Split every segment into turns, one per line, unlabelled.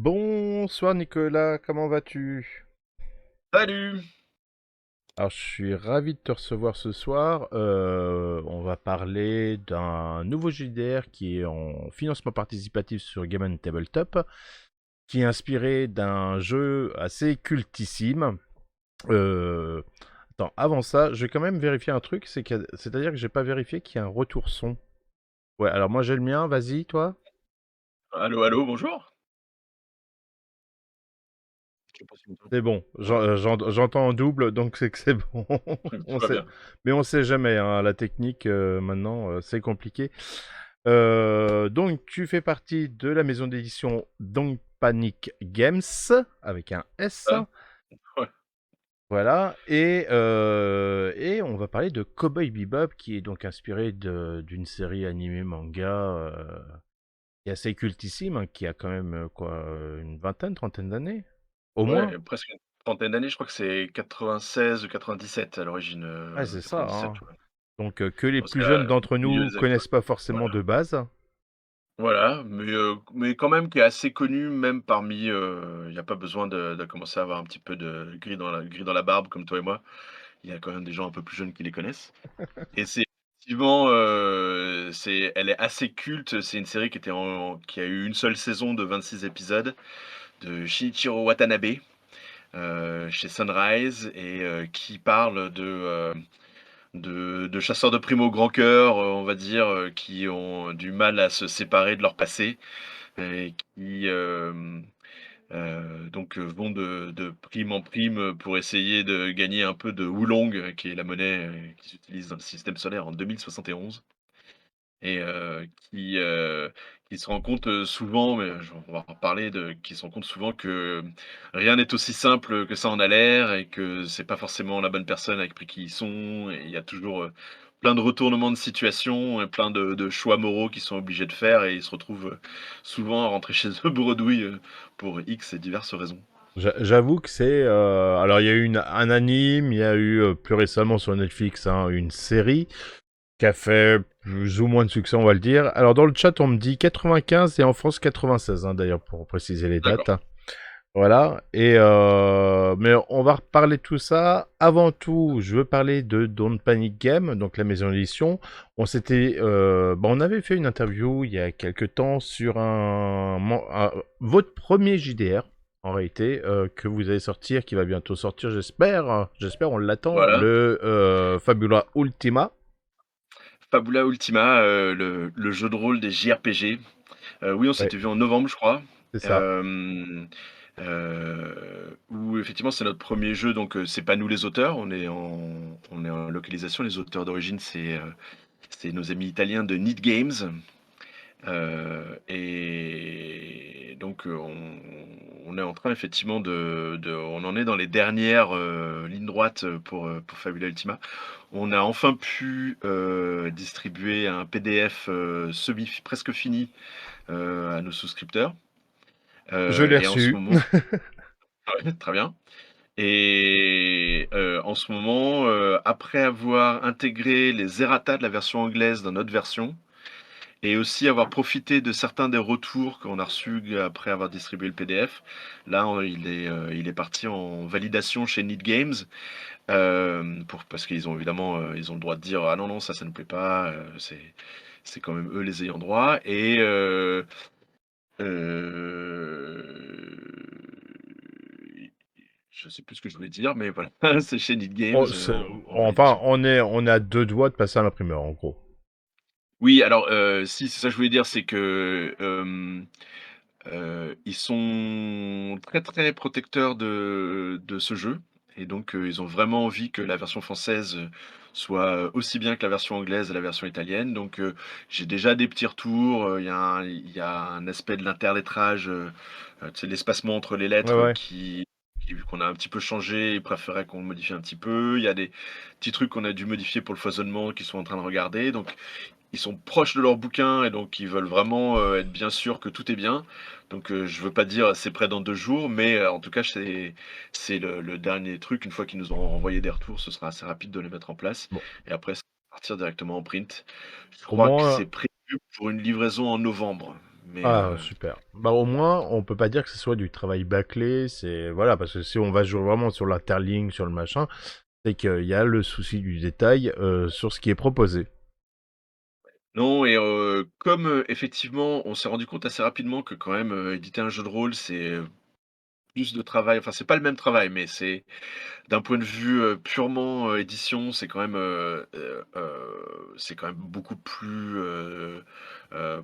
Bonsoir Nicolas, comment vas-tu?
Salut!
Alors je suis ravi de te recevoir ce soir. On va parler d'un nouveau JDR qui est en financement participatif sur Game and Tabletop, qui est inspiré d'un jeu assez cultissime. Euh, Attends, avant ça, je vais quand même vérifier un truc, c'est-à-dire que j'ai pas vérifié qu'il y a un retour son. Ouais, alors moi j'ai le mien, vas-y toi.
Allô, allô, bonjour. Je sais pas si vous
C'est
m'entendez.
bon,
Ouais,
j'entends en double, donc c'est que c'est bon.
tout
On
va
sait,
bien.
mais on sait jamais, hein, la technique maintenant, c'est compliqué. Donc tu fais partie de la maison d'édition Donc Panic Games avec un S.
Ah, ouais.
Voilà, et on va parler de Cowboy Bebop qui est donc inspiré d'une série animée manga qui est assez cultissime, hein, qui a quand même une vingtaine, trentaine d'années, au moins.
Ouais, presque une trentaine d'années, je crois que c'est 96 ou 97 à l'origine,
Ouais, c'est ça,
97,
hein.
ouais.
Donc que les
Bon, c'est
plus jeunes d'entre
au milieu
nous
des années
connaissent pas
voilà.
forcément de base.
Voilà, mais quand même qui est assez connu même parmi, il y a pas besoin de commencer à avoir un petit peu de gris dans la barbe comme toi et moi. Il y a quand même des gens un peu plus jeunes qui les connaissent et c'est effectivement, elle est assez culte. C'est une série qui a eu une seule saison de 26 épisodes de Shinichiro Watanabe, chez Sunrise et qui parle de chasseurs de primes au grand cœur, on va dire, qui ont du mal à se séparer de leur passé et qui, vont de prime en prime pour essayer de gagner un peu de Wulong, qui est la monnaie, qu'ils utilisent dans le système solaire en 2071 et qui se rend compte, souvent, mais on va en reparler qui se rend compte souvent que rien n'est aussi simple que ça en a l'air et que c'est pas forcément la bonne personne avec qui ils sont et il y a toujours, plein de retournements de situation et plein de choix moraux qu'ils sont obligés de faire et ils se retrouvent, souvent à rentrer chez eux bredouilles, pour X et diverses raisons.
J'avoue que c'est... alors il y a eu un anime, il y a eu plus récemment sur Netflix, hein, une série qui a fait plus ou moins de succès, on va le dire. Alors dans le chat, on me dit 95 et en France 96, hein, d'ailleurs, pour préciser les dates.
D'accord.
Voilà, mais on va reparler de tout ça. Avant tout, je veux parler de Don't Panic Game, donc la maison d'édition. On avait fait une interview il y a quelques temps sur votre premier JDR, en réalité, que vous allez sortir, qui va bientôt sortir, j'espère. J'espère, on l'attend.
Voilà.
Le Fabula Ultima.
Fabula Ultima, le jeu de rôle des JRPG. Oui, on
Ouais,
s'était vu en novembre, je crois.
c'est ça.
Hem, Où effectivement c'est notre premier jeu, donc c'est pas nous les auteurs, on est en localisation. Les auteurs d'origine, c'est nos amis italiens de Neat Games, et donc on est en train effectivement on en est dans les dernières, lignes droites, pour Fabula Ultima. On a enfin pu, distribuer un PDF, semi presque fini, à nos souscripteurs.
Je l'ai
Et en ce
reçu.
moment ouais, très bien et en ce moment, après avoir intégré les errata de la version anglaise dans notre version et aussi avoir profité de certains des retours qu'on a reçus après avoir distribué le PDF, là, il est parti en validation chez Need Games, parce qu'ils ont évidemment, ils ont le droit de dire: «Ah non, non, ça ne plaît pas», c'est quand même eux les ayants droit et je sais plus ce que je voulais dire, mais voilà, c'est chez Need Games, en
Enfin,
validation.
on est à deux doigts de passer à l'imprimeur, en gros.
Oui, alors, si, c'est ça que je voulais dire, c'est que, ils sont très, très protecteurs de ce jeu et donc, ils ont vraiment envie que la version française, soit, aussi bien que la version anglaise et la version italienne. Donc, j'ai déjà des petits retours, il y a un aspect de l'interlettrage, tu sais, l'espacement entre les
Ouais,
lettres,
ouais.
qu'on a un petit peu changé, ils préféraient qu'on le modifie un petit peu. Il y a des petits trucs qu'on a dû modifier pour le foisonnement qu'ils sont en train de regarder. Donc ils sont proches de leur bouquin et donc ils veulent vraiment, être bien sûrs que tout est bien. Donc, je veux pas dire c'est prêt dans 2 jours, mais, en tout cas c'est le dernier truc. Une fois qu'ils nous auront renvoyé des retours, ce sera assez rapide de les mettre en place
Bon,
et après ça va partir directement en print. Je
au
crois que
moins,
c'est prévu pour une livraison en novembre, Mais
Ah, super. Bah, au moins, on peut pas dire que ce soit du travail bâclé, c'est, voilà, parce que si on va jouer vraiment sur l'interligne, sur le machin, c'est qu'il y a le souci du détail, sur ce qui est proposé.
non et comme, effectivement, on s'est rendu compte assez rapidement que quand même, éditer un jeu de rôle, c'est, plus de travail. Enfin, c'est pas le même travail, mais c'est d'un point de vue, purement, édition, c'est quand même, c'est quand même beaucoup plus,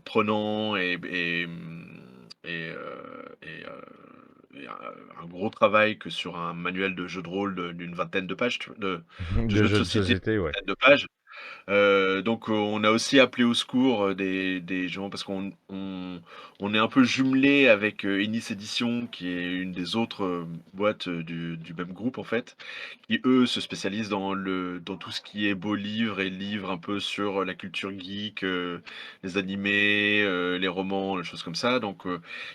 prenant et un gros travail que sur un manuel de jeu de rôle d'une vingtaine de pages, tu vois? De
De
jeu de
jeux de
société
société,
d'une
ouais.
vingtaine de pages. Donc, on a aussi appelé au secours, des gens parce qu'on est un peu jumelé avec, Inis Éditions qui est une des autres, boîtes, du même groupe en fait, qui eux se spécialisent dans tout ce qui est beaux livres et livres un peu sur la culture geek, les animés, les romans, les choses comme ça. Donc,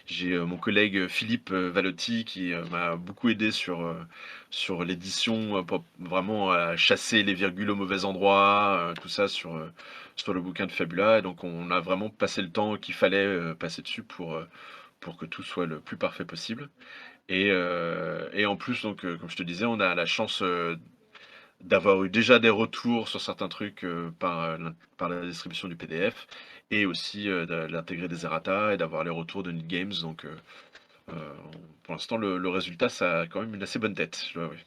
j'ai, mon collègue Philippe, Valotti qui, m'a beaucoup aidé sur l'édition, pour vraiment chasser les virgules au mauvais endroit, tout ça sur le bouquin de Fabula. Et donc on a vraiment passé le temps qu'il fallait passer dessus pour que tout soit le plus parfait possible. Et en plus, donc, comme je te disais, on a la chance d'avoir eu déjà des retours sur certains trucs par la distribution du PDF et aussi d'intégrer des errata et d'avoir les retours de Need Games. Donc euh, pour l'instant, le résultat, ça a quand même une assez bonne tête, je dois avouer.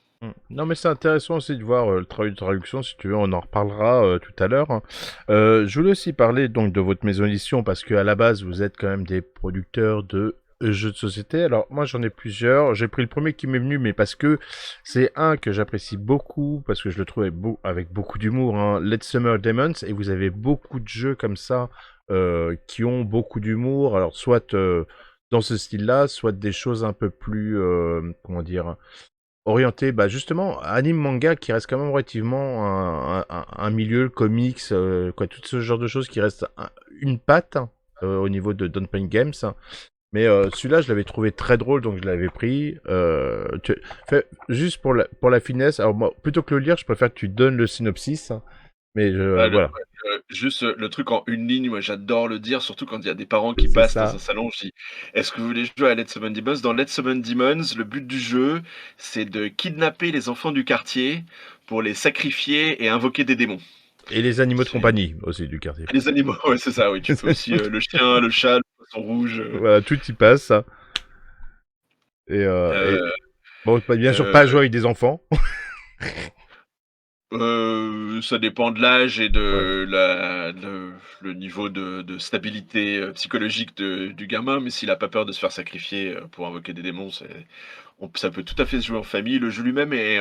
Non, mais c'est intéressant aussi de voir le travail de traduction, si tu veux, on en reparlera tout à l'heure, hein. Je voulais aussi parler donc de votre maison d'édition, parce que à la base, vous êtes quand même des producteurs de jeux de société. Alors, moi, j'en ai plusieurs. J'ai pris le premier qui m'est venu, mais parce que c'est un que j'apprécie beaucoup, parce que je le trouve avec beaucoup d'humour, hein, Let's Summer Demons, et vous avez beaucoup de jeux comme ça qui ont beaucoup d'humour. Alors, soit dans ce style-là, soit des choses un peu plus, comment dire, orienté, bah justement, anime manga qui reste quand même relativement un milieu, le comics, quoi, tout ce genre de choses qui reste une patte au niveau de Don't Paint Games. Mais celui-là, je l'avais trouvé très drôle, donc je l'avais pris. Juste pour la finesse, alors moi, plutôt que le lire, je préfère que tu donnes le synopsis, hein. Mais
Bah,
voilà,
juste, le truc en une ligne, moi j'adore le dire, surtout quand il y a des parents qui
c'est
passent dans un
ça.
salon, je dis: «Est-ce que vous voulez jouer à Let's Summon Demons?» Dans Let's Summon Demons, le but du jeu, c'est de kidnapper les enfants du quartier pour les sacrifier et invoquer des démons.
Et les animaux de
C'est
compagnie aussi du quartier.
les animaux, ouais, c'est ça, oui, tu peux aussi, le chien, le chat, le poisson rouge,
Voilà, tout y passe, ça. Et
heu
bon, bien sûr, pas
heu
jouer avec des enfants.
Ça dépend de l'âge et
Ouais.
de le niveau de stabilité, psychologique du gamin, mais s'il a pas peur de se faire sacrifier, pour invoquer des démons, ça peut tout à fait se jouer en famille. Le jeu lui-même est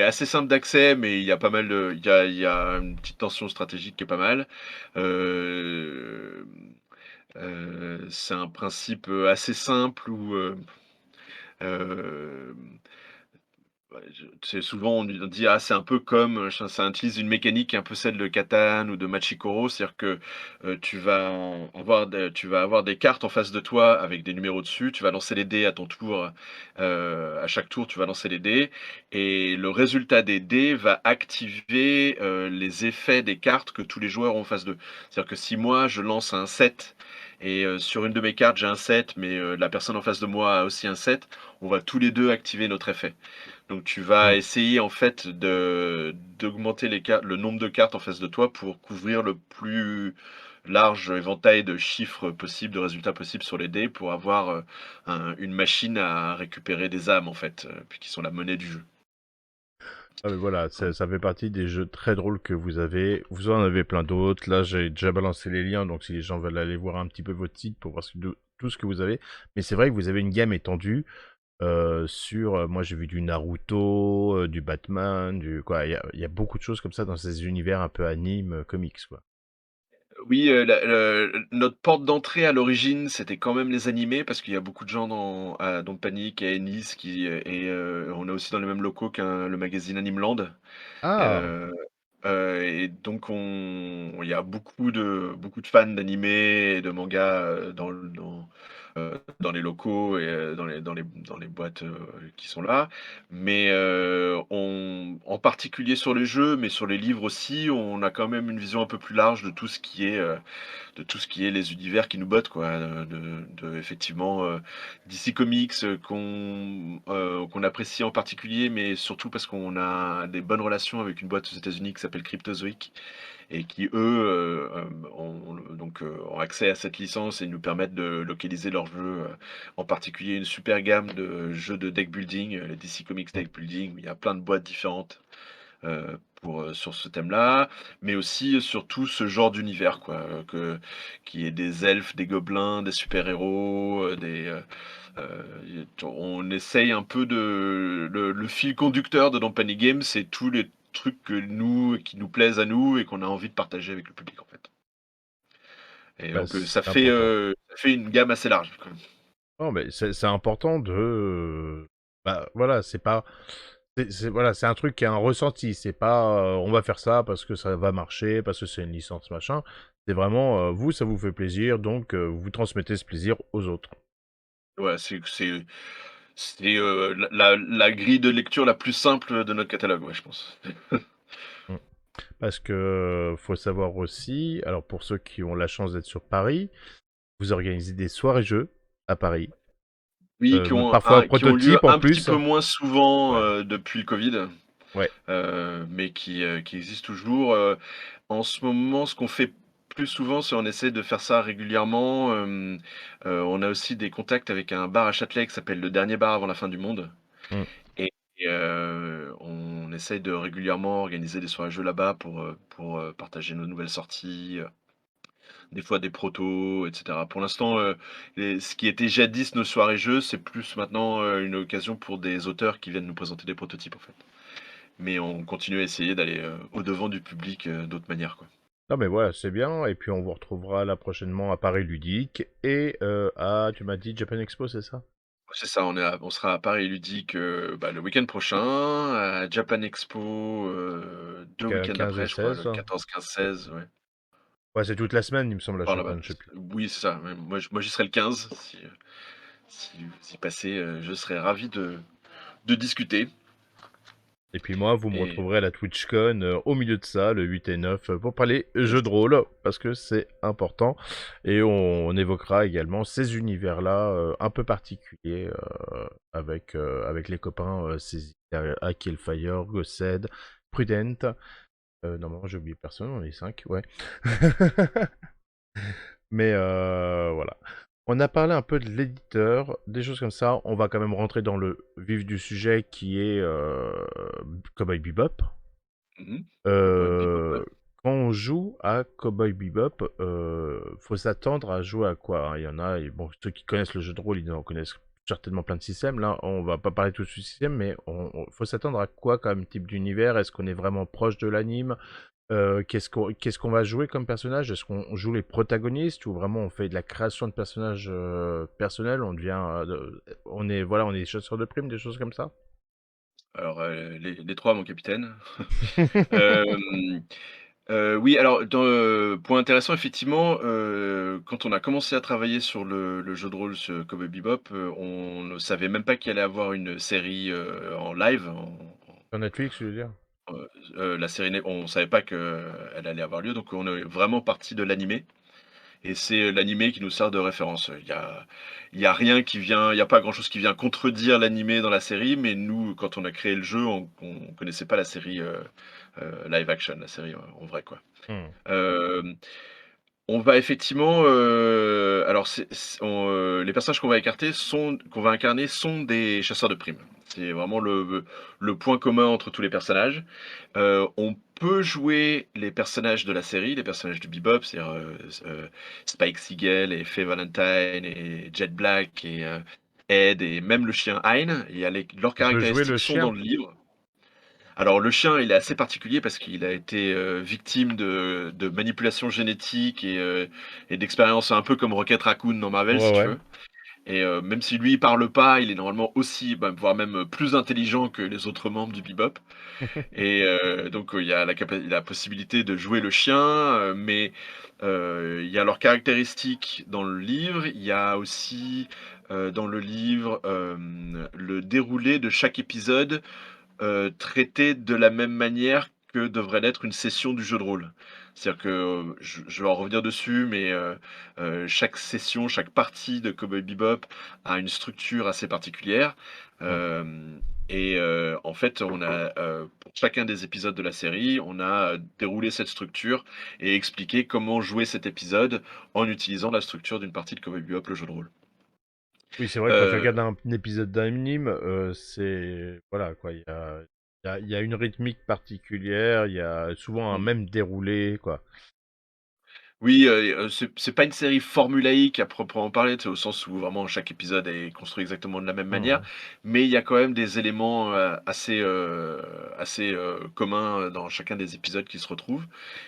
assez simple d'accès, mais il y a pas mal de il y a une petite tension stratégique qui est pas mal. Hem, c'est un principe, assez simple où, hem ouais, c'est souvent on dit: «Ah, c'est un peu comme, ça utilise une mécanique un peu celle de Catan ou de Machikoro». C'est-à-dire que, tu vas avoir des cartes en face de toi avec des numéros dessus. Tu vas lancer les dés à ton tour, à chaque tour, tu vas lancer les dés et le résultat des dés va activer, les effets des cartes que tous les joueurs ont en face d'eux. C'est-à-dire que si moi je lance un 7 et sur une de mes cartes j'ai un 7 mais, la personne en face de moi a aussi un 7, on va tous les 2 activer notre effet. Donc tu vas
Mm.
essayer en fait de d'augmenter le nombre de cartes en face de toi pour couvrir le plus large éventail de chiffres possibles, de résultats possibles sur les dés pour avoir une machine à récupérer des âmes en fait, puis qui sont la monnaie du jeu.
Ah, mais voilà, ça fait partie des jeux très drôles que vous avez. Vous en avez plein d'autres. Là, j'ai déjà balancé les liens, donc si les gens veulent aller voir un petit peu votre site pour voir tout ce que vous avez. Mais c'est vrai que vous avez une gamme étendue sur. Moi, j'ai vu du Naruto, du Batman, du quoi. Il y a beaucoup de choses comme ça dans ces univers un peu anime, comics, quoi.
Oui, notre porte d'entrée à l'origine, c'était quand même les animés parce qu'il y a beaucoup de gens dans Panic et à Ennis on est aussi dans les mêmes locaux le magazine Animeland.
Ah,
Heu et donc il y a beaucoup de fans d'animés et de mangas, dans les locaux et dans les boîtes, qui sont là. Mais, on en particulier sur les jeux, mais sur les livres aussi, on a quand même une vision un peu plus large de tout ce qui est les univers qui nous bottent quoi, effectivement, DC Comics, qu'on apprécie en particulier, mais surtout parce qu'on a des bonnes relations avec une boîte aux États-Unis qui s'appelle Cryptozoic et qui eux, ont accès à cette licence et nous permettent de localiser leurs jeux, en particulier une super gamme de jeux de deck building, les DC Comics
Mm.
Deck Building, où il y a plein de boîtes différentes sur ce thème-là, mais aussi sur tout ce genre d'univers, quoi, qui est des elfes, des gobelins, des super-héros, on essaye un peu le fil conducteur de Company Games, c'est tous les trucs qui nous plaisent à nous et qu'on a envie de partager avec le public, en fait. Et
Bah,
donc,
c'est important.
ça fait une gamme assez large, quand même.
Non, mais c'est important de. Bah, voilà, c'est pas. Voilà, c'est un truc qui est un ressenti. C'est pas on va faire ça parce que ça va marcher, parce que c'est une licence machin. C'est vraiment vous, ça vous fait plaisir, donc vous transmettez ce plaisir aux autres.
Ouais, c'est, la grille de lecture la plus simple de notre catalogue, ouais, je pense.
Mm. Parce que faut savoir aussi, alors pour ceux qui ont la chance d'être sur Paris, vous organisez des soirées jeux à Paris.
Oui, qui ont
Parfois
qui ont lieu
prototype en
un petit
plus.
peu moins souvent,
Ouais.
depuis le Covid,
Ouais.
mais qui existent toujours. En ce moment, ce qu'on fait plus souvent, c'est on essaie de faire ça régulièrement. On a aussi des contacts avec un bar à Châtelet qui s'appelle Le Dernier Bar avant la fin du monde
Mm.
et on essaye de régulièrement organiser des soirées jeux là-bas pour partager nos nouvelles sorties, des fois des protos, et cetera. Pour l'instant, ce qui était jadis nos soirées jeux, c'est plus maintenant, une occasion pour des auteurs qui viennent nous présenter des prototypes, en fait. Mais on continue à essayer d'aller, au-devant du public, d'autres manières, quoi.
Non mais voilà, c'est bien. Et puis on vous retrouvera là prochainement à Paris Ludique et tu m'as dit Japan Expo, c'est ça?
C'est ça, on sera à Paris Ludique, le week-end prochain, à Japan Expo, 2 week-ends
15 et
après, je crois,
16.
le 14, 15, 16, ouais.
Ouais, c'est toute la semaine, il me semble, à
Par là-bas.
Japan, je sais plus.
Oui, c'est ça, ouais. Moi, j'y serai le 15, si vous y passez, je serai ravi de discuter
Et puis moi, vous me
et
retrouverez à la TwitchCon au milieu de ça, le 8 et 9, pour parler jeux de rôle, parce que c'est important. Et on évoquera également ces univers-là un peu particuliers avec les copains Cézanne, Hellfire, Gossed, Prudent. Normalement, j'ai oublié personne, on est 5, ouais. Mais voilà. On a parlé un peu de l'éditeur, des choses comme ça. On va quand même rentrer dans le vif du sujet qui est Cowboy Bebop.
mmh Cowboy Bebop, ouais.
Euh, Quand on joue à Cowboy Bebop, faut s'attendre à jouer à quoi, hein. Il y en a, et bon, ceux qui connaissent le jeu de rôle, ils en connaissent certainement plein de systèmes. Là, on va pas parler tout de suite système, mais faut s'attendre à quoi comme type d'univers? Est-ce qu'on est vraiment proche de l'anime? Qu'est-ce qu'on va jouer comme personnage? Est-ce qu'on joue les protagonistes ou vraiment on fait de la création de personnages personnels? On devient, on est chasseurs de primes, des choses comme ça?
Alors, les 3, mon capitaine. Hem Oui, alors point intéressant effectivement, quand on a commencé à travailler sur le jeu de rôle sur Cowboy Bebop, on ne savait même pas qu'il allait avoir une série, en live,
Sur Netflix, je veux dire?
la série on savait pas qu'elle allait avoir lieu, donc on est vraiment parti de l'animé et c'est l'animé qui nous sert de référence. Il y a rien qui vient il y a pas grand chose qui vient contredire l'animé dans la série, mais nous, quand on a créé le jeu, on connaissait pas la série, live action, la série en vrai, quoi.
Hmm.
Hem On va effectivement, alors les personnages qu'on va incarner sont des chasseurs de primes. C'est vraiment le point commun entre tous les personnages. On peut jouer les personnages de la série, les personnages de Bebop, c'est-à-dire, Spike Spiegel et Faye Valentine et Jet Black et Ed et même le chien Hein. Il y a leurs
On peut jouer le
caractéristiques sont dans
chien?
le livre. Alors le chien, il est assez particulier parce qu'il a été, victime de manipulation génétique et d'expériences un peu comme Rocket Raccoon dans Marvel,
Ouais,
si tu
ouais.
veux. Et même si lui il parle pas, il est normalement aussi, bah, voire même plus intelligent que les autres membres du Bebop. Et donc il y a la possibilité de jouer le chien, mais il y a leurs caractéristiques dans le livre. Il y a aussi, dans le livre, le déroulé de chaque épisode, traité de la même manière que devrait l'être une session du jeu de rôle. C'est-à-dire que, je vais en revenir dessus, mais chaque session, chaque partie de Cowboy Bebop a une structure assez particulière. Hem Et en fait, on a, pour chacun des épisodes de la série, on a, déroulé cette structure et expliqué comment jouer cet épisode en utilisant la structure d'une partie de Cowboy Bebop, le jeu de rôle.
Oui, c'est vrai que quand tu
Heu
regardes un épisode d'anime, c'est voilà quoi, il y a une rythmique particulière, il y a souvent un
mmh.
même déroulé quoi.
Oui, c'est pas une série formulaïque à proprement parler, tu sais, au sens où vraiment chaque épisode est construit exactement de la même manière,
Mhm.
mais il y a quand même des éléments, assez, communs, dans chacun des épisodes qui se retrouvent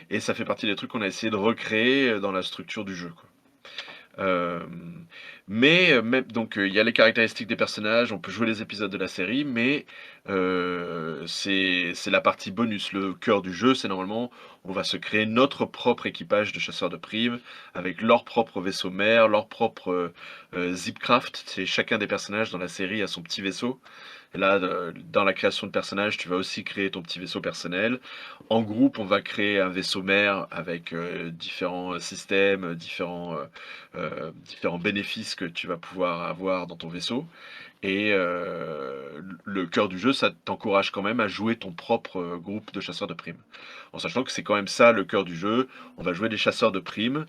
et ça fait partie des trucs qu'on a essayé de recréer, dans la structure du jeu, quoi. Hem, mais même donc il y a les caractéristiques des personnages, on peut jouer les épisodes de la série, mais c'est la partie bonus. Le cœur du jeu, c'est normalement, on va se créer notre propre équipage de chasseurs de primes, avec leur propre vaisseau mère, leur propre, Zipcraft. C'est chacun des personnages dans la série a son petit vaisseau. Là, dans la création de personnages, tu vas aussi créer ton petit vaisseau personnel. En groupe, on va créer un vaisseau mère avec différents systèmes, différents bénéfices que tu vas pouvoir avoir dans ton vaisseau. Et le cœur du jeu, ça t'encourage quand même à jouer ton propre groupe de chasseurs de primes. En sachant que c'est quand même ça le cœur du jeu. On va jouer des chasseurs de primes.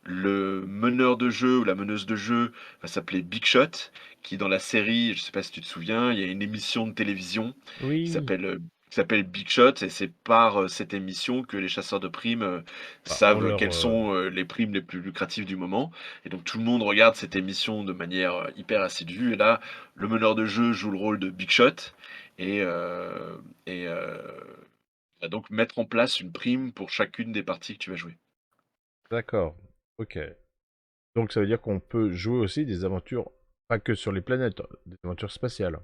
Le meneur de jeu ou la meneuse de jeu va s'appeler Big Shot, qui dans la série, je sais pas si tu te souviens, il y a une émission de télévision qui
Oui,
s'appelle qui s'appelle Big Shot, et c'est par cette émission que les chasseurs de primes
bah, on
savent
leur
quelles sont les primes les plus lucratives du moment. Et donc tout le monde regarde cette émission de manière hyper assidue. Et là, le meneur de jeu joue le rôle de Big Shot et, va donc mettre en place une prime pour chacune des parties que tu vas jouer.
d'accord. Ok. Donc ça veut dire qu'on peut jouer aussi des aventures, pas que sur les planètes, des aventures spatiales,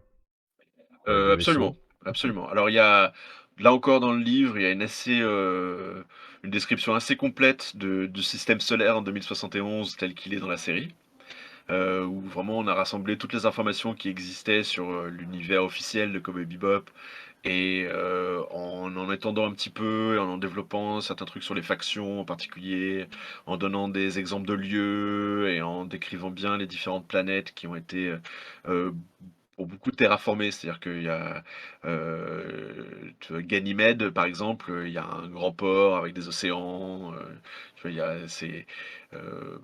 avec des
Absolument,
vaisseaux. Mhm.
absolument. Alors il y a là encore dans le livre, il y a une description assez complète du système solaire en 2071 tel qu'il est dans la série. Où vraiment on a rassemblé toutes les informations qui existaient sur l'univers officiel de Cowboy Bebop et en étendant un petit peu et en développant certains trucs sur les factions en particulier, en donnant des exemples de lieux et en décrivant bien les différentes planètes qui ont été pour beaucoup terraformées. C'est-à-dire qu'il y a tu vois, Ganymède par exemple, il y a un grand port avec des océans, tu vois, euh,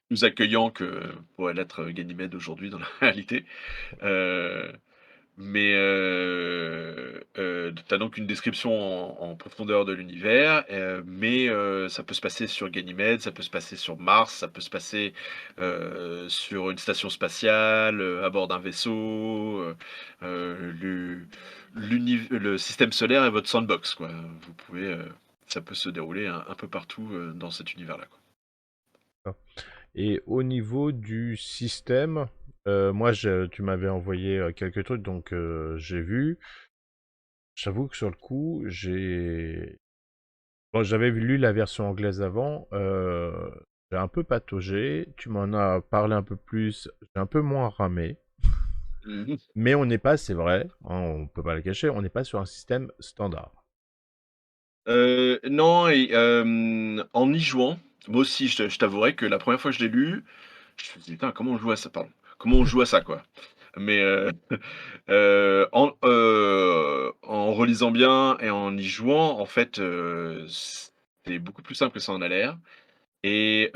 plus accueillant que pourrait l'être Ganymède aujourd'hui dans la réalité. Heu, tu as donc une description en profondeur de l'univers, mais ça peut se passer sur Ganymède, ça peut se passer sur Mars, ça peut se passer, sur une station spatiale, à bord d'un vaisseau, le le système solaire est votre sandbox, quoi. Vous pouvez, ça peut se dérouler un peu partout, dans cet univers-là, quoi.
Et au niveau du système, moi, tu m'avais envoyé quelques trucs, donc j'ai vu. J'avoue que sur le coup, bon, j'avais lu la version anglaise avant, j'ai un peu pataugé. Tu m'en as parlé un peu plus, j'ai un peu moins ramé.
Mmh.
Mais on n'est pas, c'est vrai, hein, on peut pas le cacher, on n'est pas sur un système standard.
Non et en y jouant, moi aussi je t'avouerai que la première fois que je l'ai lu, je me disais: «Putain comment on joue à ça?» pardon. Comment on joue à ça, quoi? Mais en relisant bien et en y jouant, en fait, c'est beaucoup plus simple que ça en a l'air. Et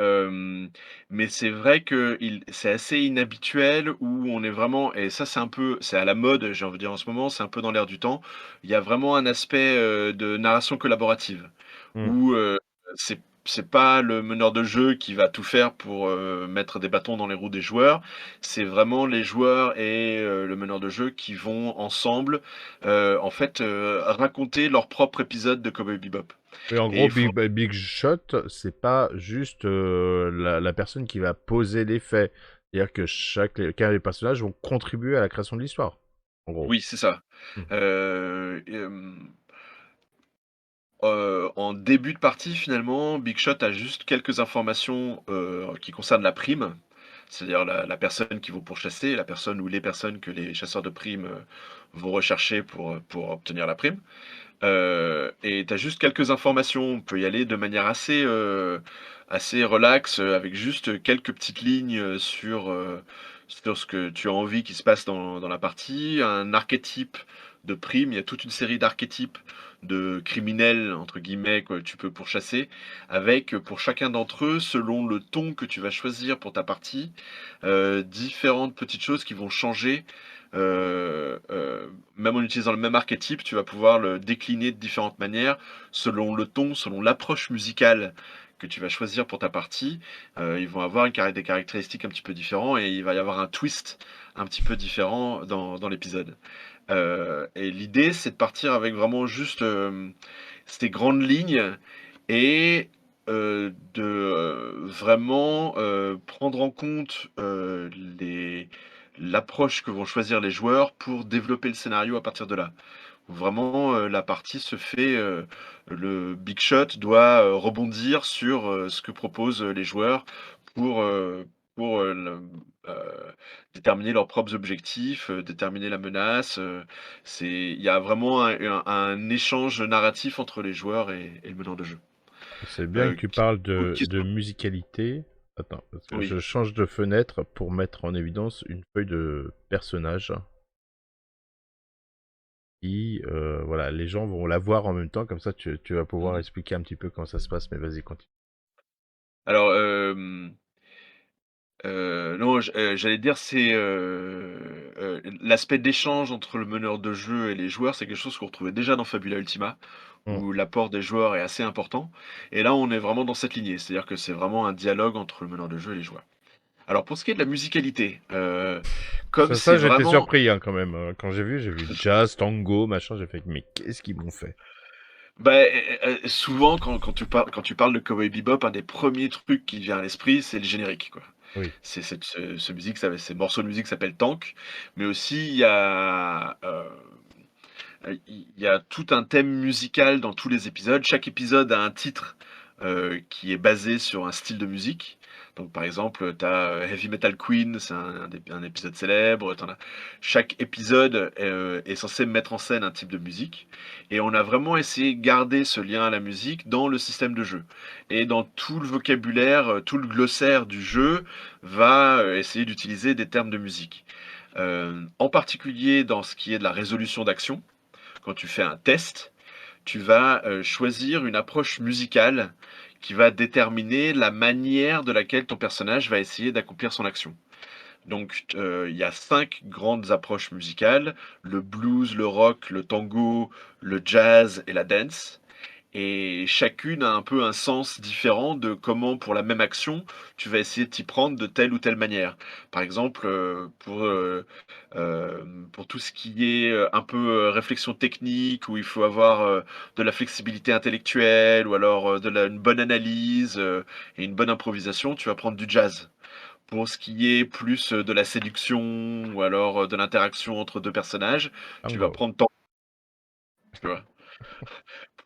mais c'est vrai que c'est assez inhabituel où on est vraiment, et ça c'est à la mode, j'ai envie de dire en ce moment, c'est un peu dans l'air du temps. Il y a vraiment un aspect, de narration collaborative
Hmm.
où, c'est pas le meneur de jeu qui va tout faire pour, mettre des bâtons dans les roues des joueurs. C'est vraiment les joueurs et le meneur de jeu qui vont ensemble, en fait, raconter leur propre épisode de Cowboy Bebop.
Et en
Et
gros,
il faut
Big Shot, c'est pas juste la personne qui va poser les faits. C'est-à-dire que chacun des personnages vont contribuer à la création de l'histoire, en gros.
Oui, c'est ça.
Hmm.
Hem, en début de partie, finalement, Big Shot a juste quelques informations, qui concernent la prime. C'est-à-dire la personne qu'ils vont pourchasser, la personne ou les personnes que les chasseurs de primes, vont rechercher pour obtenir la prime. Et tu as juste quelques informations. On peut y aller de manière assez relax, avec juste quelques petites lignes, sur ce que tu as envie qu'il se passe dans la partie. Un archétype de prime, il y a toute une série d'archétypes de criminels, entre guillemets, que tu peux pourchasser, avec, pour chacun d'entre eux, selon le ton que tu vas choisir pour ta partie, différentes petites choses qui vont changer. Même en utilisant le même archétype, tu vas pouvoir le décliner de différentes manières, selon le ton, selon l'approche musicale que tu vas choisir pour ta partie. Ils vont avoir des caractéristiques un petit peu différentes et il va y avoir un twist un petit peu différent dans l'épisode. Et l'idée, c'est de partir avec vraiment juste ces grandes lignes et vraiment prendre en compte l'approche que vont choisir les joueurs pour développer le scénario à partir de là. Vraiment, la partie se fait, le big shot doit rebondir sur ce que proposent les joueurs pour, déterminer leurs propres objectifs, déterminer la menace. Il y a vraiment un échange narratif entre les joueurs et le meneur de jeu.
C'est bien que
Euh,
tu
qui-
parles
Autre
de
question.
musicalité. Attends, parce que
Oui.
je change de fenêtre pour mettre en évidence une feuille de personnage. Voilà, les gens vont la voir en même temps, comme ça tu vas pouvoir
Mhm.
expliquer un petit peu comment ça se passe, mais vas-y, continue.
Alors, non, j'allais dire, l'aspect d'échange entre le meneur de jeu et les joueurs, c'est quelque chose qu'on retrouvait déjà dans Fabula Ultima,
Hmm.
où l'apport des joueurs est assez important. Et là, on est vraiment dans cette lignée, c'est-à-dire que c'est vraiment un dialogue entre le meneur de jeu et les joueurs. Alors, pour ce qui est de la musicalité, comme
Ça
c'est
j'étais
vraiment,
surpris hein, quand même. Quand j'ai vu jazz, tango, machin, j'ai fait, mais qu'est-ce qu'ils m'ont fait?
bah, souvent quand tu parles de Cowboy Bebop, un des premiers trucs qui vient à l'esprit, c'est le générique, quoi.
Oui,
C'est ce musique, ces morceaux de musique s'appellent Tank, mais aussi il y a il y a tout un thème musical dans tous les épisodes. Chaque épisode a un titre qui est basé sur un style de musique. Donc, par exemple, tu as Heavy Metal Queen, c'est un épisode célèbre. Chaque épisode est censé mettre en scène un type de musique. Et on a vraiment essayé de garder ce lien à la musique dans le système de jeu. Et dans tout le vocabulaire, tout le glossaire du jeu va essayer d'utiliser des termes de musique. En particulier dans ce qui est de la résolution d'action, quand tu fais un test, tu vas choisir une approche musicale qui va déterminer la manière de laquelle ton personnage va essayer d'accomplir son action. Donc, il y a 5 grandes approches musicales: le blues, le rock, le tango, le jazz et la dance. Et chacune a un peu un sens différent de comment, pour la même action, tu vas essayer de t'y prendre de telle ou telle manière. Par exemple, pour tout ce qui est un peu réflexion technique, où il faut avoir de la flexibilité intellectuelle, ou alors une bonne analyse et une bonne improvisation, tu vas prendre du jazz. Pour ce qui est plus de la séduction, ou alors de l'interaction entre deux personnages, tu vas
tango.
prendre tango. Tu vois.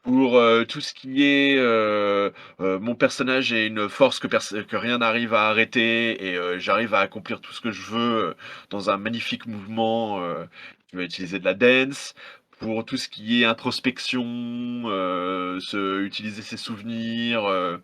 Pour tout ce qui est mon personnage est une force que rien n'arrive à arrêter, et j'arrive à accomplir tout ce que je veux dans un magnifique mouvement, je vais utiliser de la dance. Pour tout ce qui est introspection, utiliser ses souvenirs,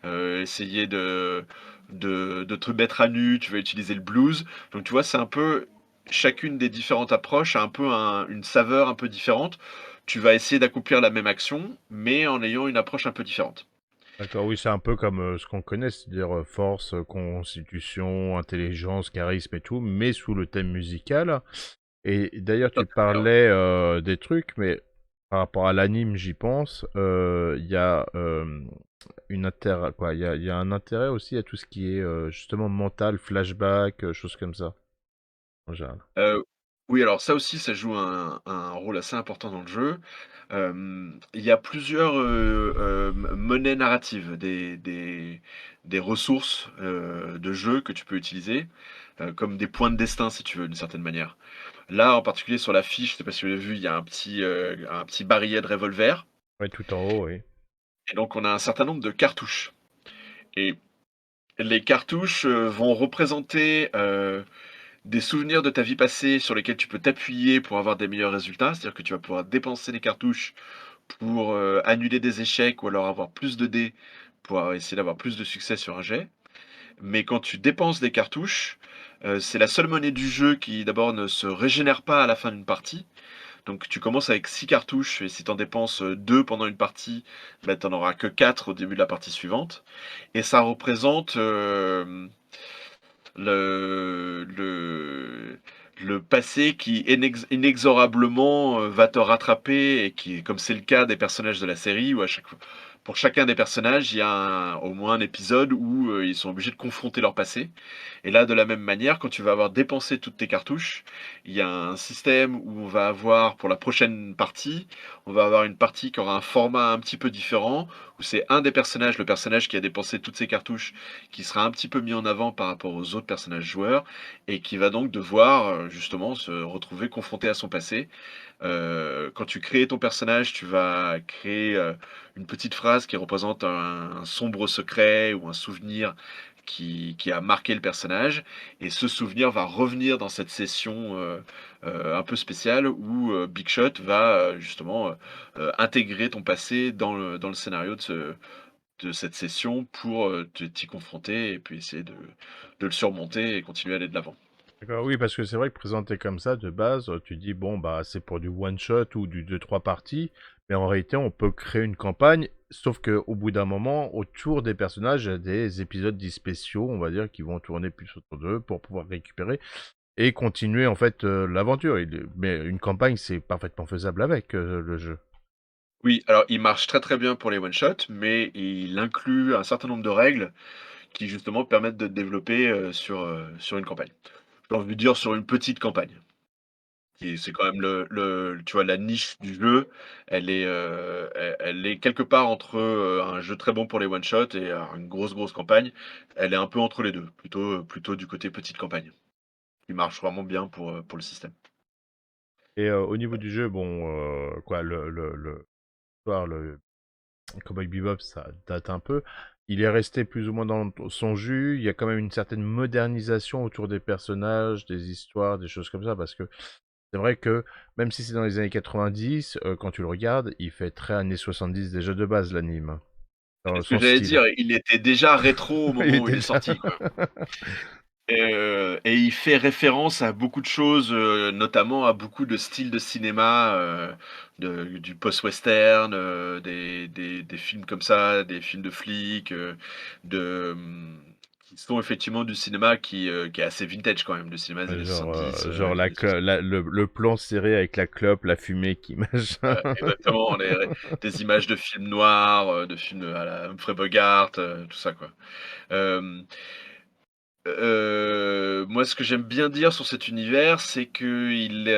essayer de te mettre à nu, tu vas utiliser le blues. Donc tu vois, c'est un peu, chacune des différentes approches a un peu une saveur un peu différente. Tu vas essayer d'accomplir la même action, mais en ayant une approche un peu différente.
D'accord, oui, c'est un peu comme ce qu'on connaît, c'est-à-dire force, constitution, intelligence, charisme et tout, mais sous le thème musical. Et d'ailleurs, tu
Ouais.
parlais des trucs, mais par rapport à l'anime, j'y pense. Il y a il y a un intérêt aussi à tout ce qui est justement mental, flashback, choses comme ça, en général.
Oui, alors ça aussi, ça joue un rôle assez important dans le jeu. Il y a plusieurs, monnaies narratives, des ressources, de jeu que tu peux utiliser, comme des points de destin si tu veux, d'une certaine manière. Là, en particulier sur la fiche, je sais pas si vous avez vu, il y a un petit barillet de revolver
Ouais, tout en haut, oui.
et donc on a un certain nombre de cartouches et les cartouches, vont représenter, des souvenirs de ta vie passée sur lesquels tu peux t'appuyer pour avoir des meilleurs résultats. C'est-à-dire que tu vas pouvoir dépenser des cartouches pour, annuler des échecs ou alors avoir plus de dés pour essayer d'avoir plus de succès sur un jet. Mais quand tu dépenses des cartouches, c'est la seule monnaie du jeu qui d'abord ne se régénère pas à la fin d'une partie. Donc tu commences avec 6 cartouches et si tu en dépenses, 2 pendant une partie, bah, tu en auras que 4 au début de la partie suivante et ça représente, le le passé qui inexorablement, va te rattraper et qui comme c'est le cas des personnages de la série où à chaque fois pour chacun des personnages, il y a au moins un épisode où, ils sont obligés de confronter leur passé et là, de la même manière, quand tu vas avoir dépensé toutes tes cartouches, il y a un système où on va avoir pour la prochaine partie, on va avoir une partie qui aura un format un petit peu différent, où c'est un des personnages, le personnage qui a dépensé toutes ses cartouches, qui sera un petit peu mis en avant par rapport aux autres personnages joueurs et qui va donc devoir, justement se retrouver confronté à son passé. Quand tu crées ton personnage, tu vas créer, une petite phrase qui représente un sombre secret ou un souvenir qui a marqué le personnage et ce souvenir va revenir dans cette session, un peu spéciale où, Big Shot va, justement, intégrer ton passé dans le scénario de cette session pour, t'y confronter et puis essayer de le surmonter et continuer à aller de l'avant.
D'accord, oui, parce que c'est vrai que présenté comme ça, de base, tu dis, bon, bah, c'est pour du one shot ou du deux trois parties, mais en réalité, on peut créer une campagne, sauf qu'au bout d'un moment, autour des personnages, il y a des épisodes dits spéciaux, on va dire, qui vont tourner plus autour d'eux pour pouvoir récupérer et continuer, en fait, l'aventure. Mais une campagne, c'est parfaitement faisable avec le jeu.
Oui, alors il marche très, très bien pour les one shot, mais il inclut un certain nombre de règles qui justement permettent de te développer, sur une campagne. J'ai envie de dire sur une petite campagne. Et c'est quand même tu vois la niche du jeu, elle est quelque part entre, un jeu très bon pour les one shot et une grosse, grosse campagne. Elle est un peu entre les 2, plutôt du côté petite campagne, qui marche vraiment bien pour le système.
Et au niveau du jeu, bon, quoi, l'histoire, le Cowboy Bebop, ça date un peu. Il est resté plus ou moins dans son jus. Il y a quand même une certaine modernisation autour des personnages, des histoires, des choses comme ça. Parce que c'est vrai que même si c'est dans les années 90, quand tu le regardes, il fait très années 70 déjà de base l'anime, hein,
C'est
dans
ce que
son
j'allais
style.
dire, il était déjà rétro au
Il
moment
est
où il est
déjà.
sorti, quoi. Et il fait référence à beaucoup de choses, notamment à beaucoup de styles de cinéma, du post-western, des films comme ça, des films de flics, qui sont effectivement du cinéma qui est assez vintage quand même, du cinéma des années 70,
Genre
des années 60.
le plan serré avec la clope, la fumée qui machin.
Exactement, des images de films noirs, de films à la Humphrey Bogart, tout ça, quoi. Hem Moi, ce que j'aime bien dire sur cet univers, c'est il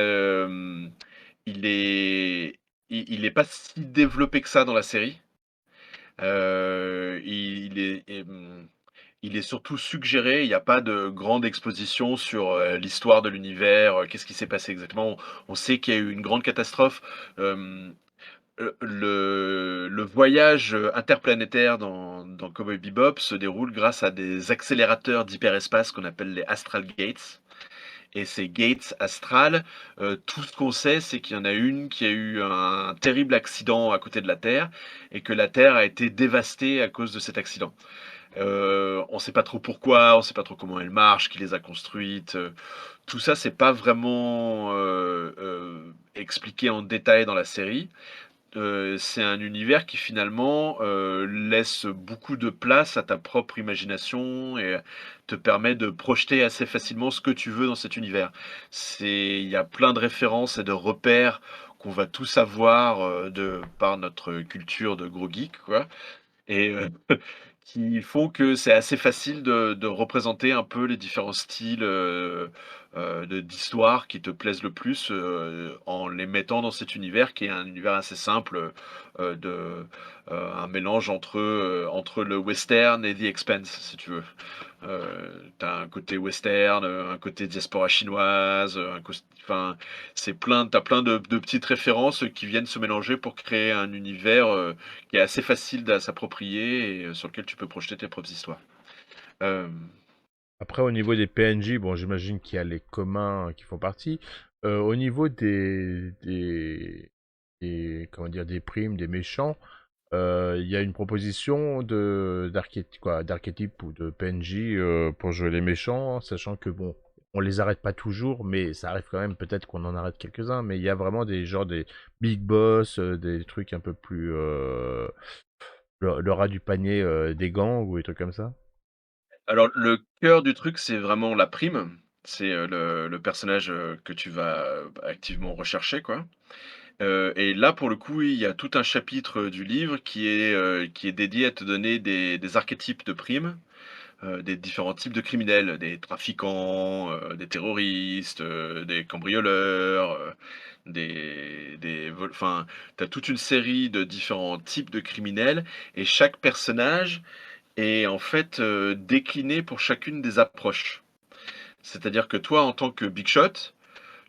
est il est pas si développé que ça dans la série. Il est surtout suggéré, il y a pas de grande exposition sur, l'histoire de l'univers, qu'est-ce qui s'est passé exactement. On sait qu'il y a eu une grande catastrophe, hem le voyage, interplanétaire dans Cowboy Bebop se déroule grâce à des accélérateurs d'hyperespace qu'on appelle les Astral Gates et ces gates astrales, tout ce qu'on sait, c'est qu'il y en a une qui a eu un terrible accident à côté de la Terre et que la Terre a été dévastée à cause de cet accident. On sait pas trop pourquoi, on sait pas trop comment elle marche, qui les a construites, tout ça, c'est pas vraiment, expliqué en détail dans la série. C'est un univers qui finalement, laisse beaucoup de place à ta propre imagination et te permet de projeter assez facilement ce que tu veux dans cet univers. Il y a plein de références et de repères qu'on va tous avoir, de par notre culture de gros geeks, quoi et qui font que c'est assez facile de représenter un peu les différents styles, d'histoires qui te plaisent le plus, en les mettant dans cet univers qui est un univers assez simple, un mélange entre le western et The Expanse, si tu veux. Tu un côté western, un côté diaspora chinoise, enfin, tu plein de petites références qui viennent se mélanger pour créer un univers, qui est assez facile à s'approprier et sur lequel tu peux projeter tes propres histoires. Hem
Après, au niveau des PNJ, bon, j'imagine qu'il y a les communs qui font partie. Au niveau comment dire, des primes, des méchants, il y a une proposition d'archétype ou de PNJ pour jouer les méchants, sachant que bon, on les arrête pas toujours, mais ça arrive quand même, peut-être qu'on en arrête quelques-uns, mais il y a vraiment des big boss, des trucs un peu plus le rat du panier des gangs ou des trucs comme ça.
Alors le cœur du truc, c'est vraiment la prime. C'est, le personnage, que tu vas, activement rechercher, quoi. Et là, pour le coup, il y a tout un chapitre, du livre qui est dédié à te donner des archétypes de primes, des différents types de criminels, des trafiquants, des terroristes, des cambrioleurs, des vol enfin, tu as toute une série de différents types de criminels et chaque personnage est en fait, décliné pour chacune des approches. C'est-à-dire que toi, en tant que Big Shot,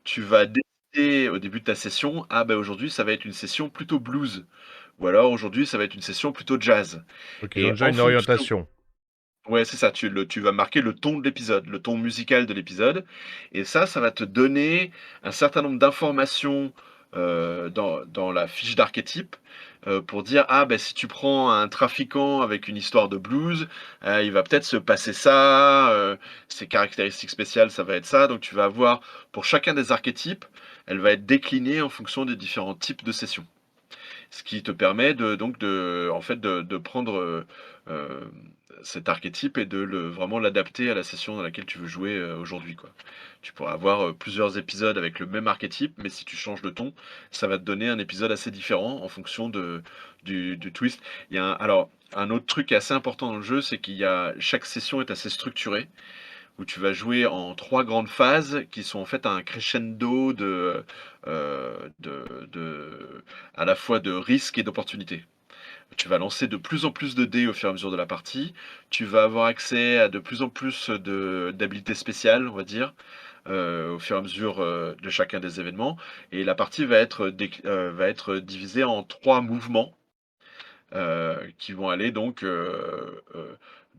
tu vas décider au début de ta session: «Ah ben aujourd'hui, ça va être une session plutôt blues» ou alors: «Aujourd'hui, ça va être une session plutôt jazz»
Donc ils ont
et
déjà
en
une
fonction
orientation.
ouais, c'est ça, tu vas marquer le ton de l'épisode, le ton musical de l'épisode et ça va te donner un certain nombre d'informations, dans la fiche d'archétype, pour dire: «Ah ben si tu prends un trafiquant avec une histoire de blues, il va peut-être se passer ça, ses caractéristiques spéciales, ça va être ça». Donc tu vas avoir pour chacun des archétypes, elle va être déclinée en fonction des différents types de sessions. Ce qui te permet en fait, de prendre, cet archétype et de vraiment l'adapter à la session dans laquelle tu veux jouer, aujourd'hui, quoi. Tu pourras avoir, plusieurs épisodes avec le même archétype, mais si tu changes de ton, ça va te donner un épisode assez différent en fonction du twist. Il y a un autre truc qui est assez important dans le jeu, c'est chaque session est assez structurée où tu vas jouer en 3 grandes phases qui sont en fait un crescendo de à la fois de risques et d'opportunités. Tu vas lancer de plus en plus de dés au fur et à mesure de la partie. Tu vas avoir accès à de plus en plus d'habilités spéciales, on va dire, au fur et à mesure, de chacun des événements et la partie va être divisée en 3 mouvements qui vont aller donc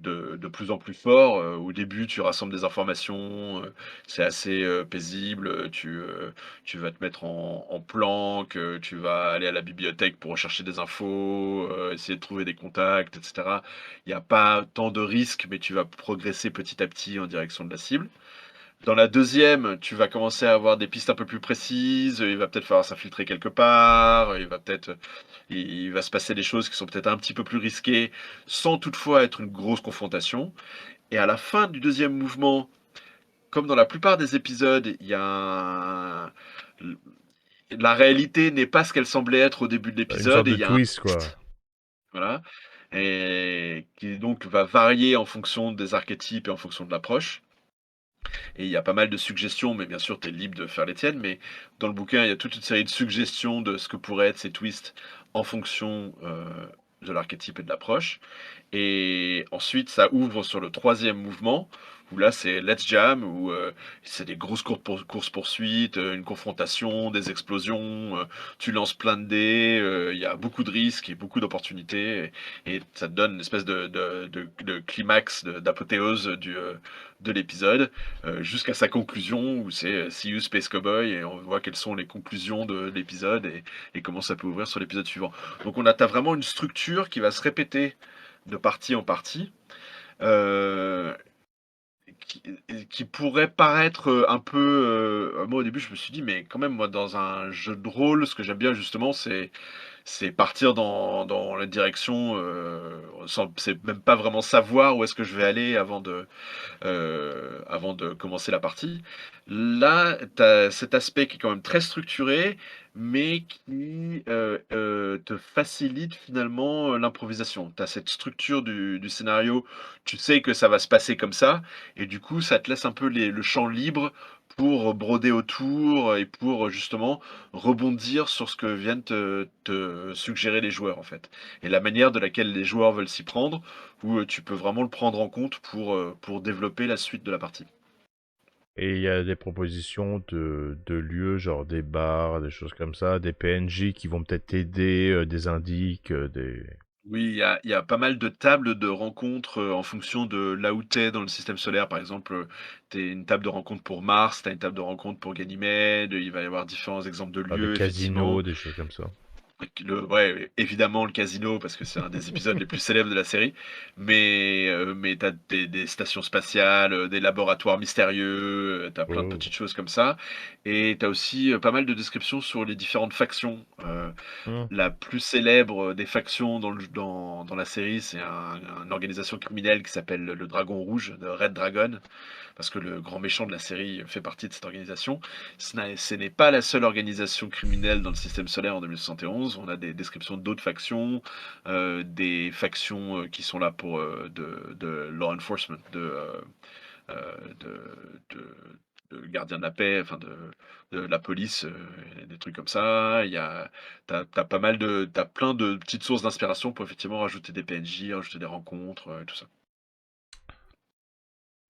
de plus en plus fort. Au début, tu rassembles des informations, c'est assez paisible. Tu vas te mettre en planque, tu vas aller à la bibliothèque pour rechercher des infos, essayer de trouver des contacts, etc. Il n'y a pas tant de risques, mais tu vas progresser petit à petit en direction de la cible. Dans la deuxième, tu vas commencer à avoir des pistes un peu plus précises, il va peut-être falloir s'infiltrer quelque part, il va se passer des choses qui sont peut-être un petit peu plus risquées, sans toutefois être une grosse confrontation. Et à la fin du deuxième mouvement, comme dans la plupart des épisodes, la réalité n'est pas ce qu'elle semblait être au début de
Une sorte
l'épisode et
de
il y a un
twist, quoi.
twist. Voilà. Et qui donc va varier en fonction des archétypes et en fonction de l'approche. Et il y a pas mal de suggestions, mais bien sûr, tu es libre de faire les tiennes. Mais dans le bouquin, il y a toute une série de suggestions de ce que pourraient être ces twists en fonction de l'archétype et de l'approche. Et ensuite, ça ouvre sur le troisième mouvement, où là, c'est Let's Jam, où c'est des grosses courses-poursuites, une confrontation, des explosions, tu lances plein de dés, il y a beaucoup de risques et beaucoup d'opportunités, et ça te donne une espèce de climax, d'apothéose de l'épisode, jusqu'à sa conclusion, où c'est See You Space Cowboy, et on voit quelles sont les conclusions de l'épisode, et comment ça peut ouvrir sur l'épisode suivant. Donc t'as vraiment une structure qui va se répéter de partie en partie, euh, qui, qui pourrait paraître un peu... moi au début je me suis dit mais quand même moi dans un jeu de rôle ce que j'aime bien justement c'est partir dans la direction c'est même pas vraiment savoir où est-ce que je vais aller avant de commencer la partie. Là, tu as cet aspect qui est quand même très structuré, mais qui, te facilite finalement, l'improvisation. Tu as cette structure du scénario, tu sais que ça va se passer comme ça et du coup, ça te laisse un peu le champ libre pour broder autour et pour, justement rebondir sur ce que viennent te suggérer les joueurs, en fait et la manière de laquelle les joueurs veulent s'y prendre où, tu peux vraiment le prendre en compte pour développer la suite de la partie.
Et il y a des propositions de lieux, genre des bars, des choses comme ça, des PNJ qui vont peut-être t'aider, des indices, des...
Oui, il y a pas mal de tables de rencontres, en fonction de là où tu es dans le système solaire. Par exemple, tu es une table de rencontre pour Mars, tu as une table de rencontre pour Ganymède, il va y avoir différents exemples de
des
lieux effectivement.
casinos, des choses comme ça.
Ouais, évidemment le casino parce que c'est un des épisodes les plus célèbres de la série, mais tu as des stations spatiales, des laboratoires mystérieux, tu as plein de
Oh.
petites choses comme ça et tu as aussi, pas mal de descriptions sur les différentes factions,
Hmm.
la plus célèbre des factions dans la série, c'est une organisation criminelle qui s'appelle le Dragon Rouge, de Red Dragon, parce que le grand méchant de la série fait partie de cette organisation. Ce n'est pas la seule organisation criminelle dans le système solaire en 2071. On a des descriptions d'autres factions, des factions qui sont là pour de law enforcement, de gardiens de la paix, enfin de la police, des trucs comme ça. T'as pas mal t'as plein de petites sources d'inspiration pour effectivement rajouter des PNJ, rajouter des rencontres, tout ça.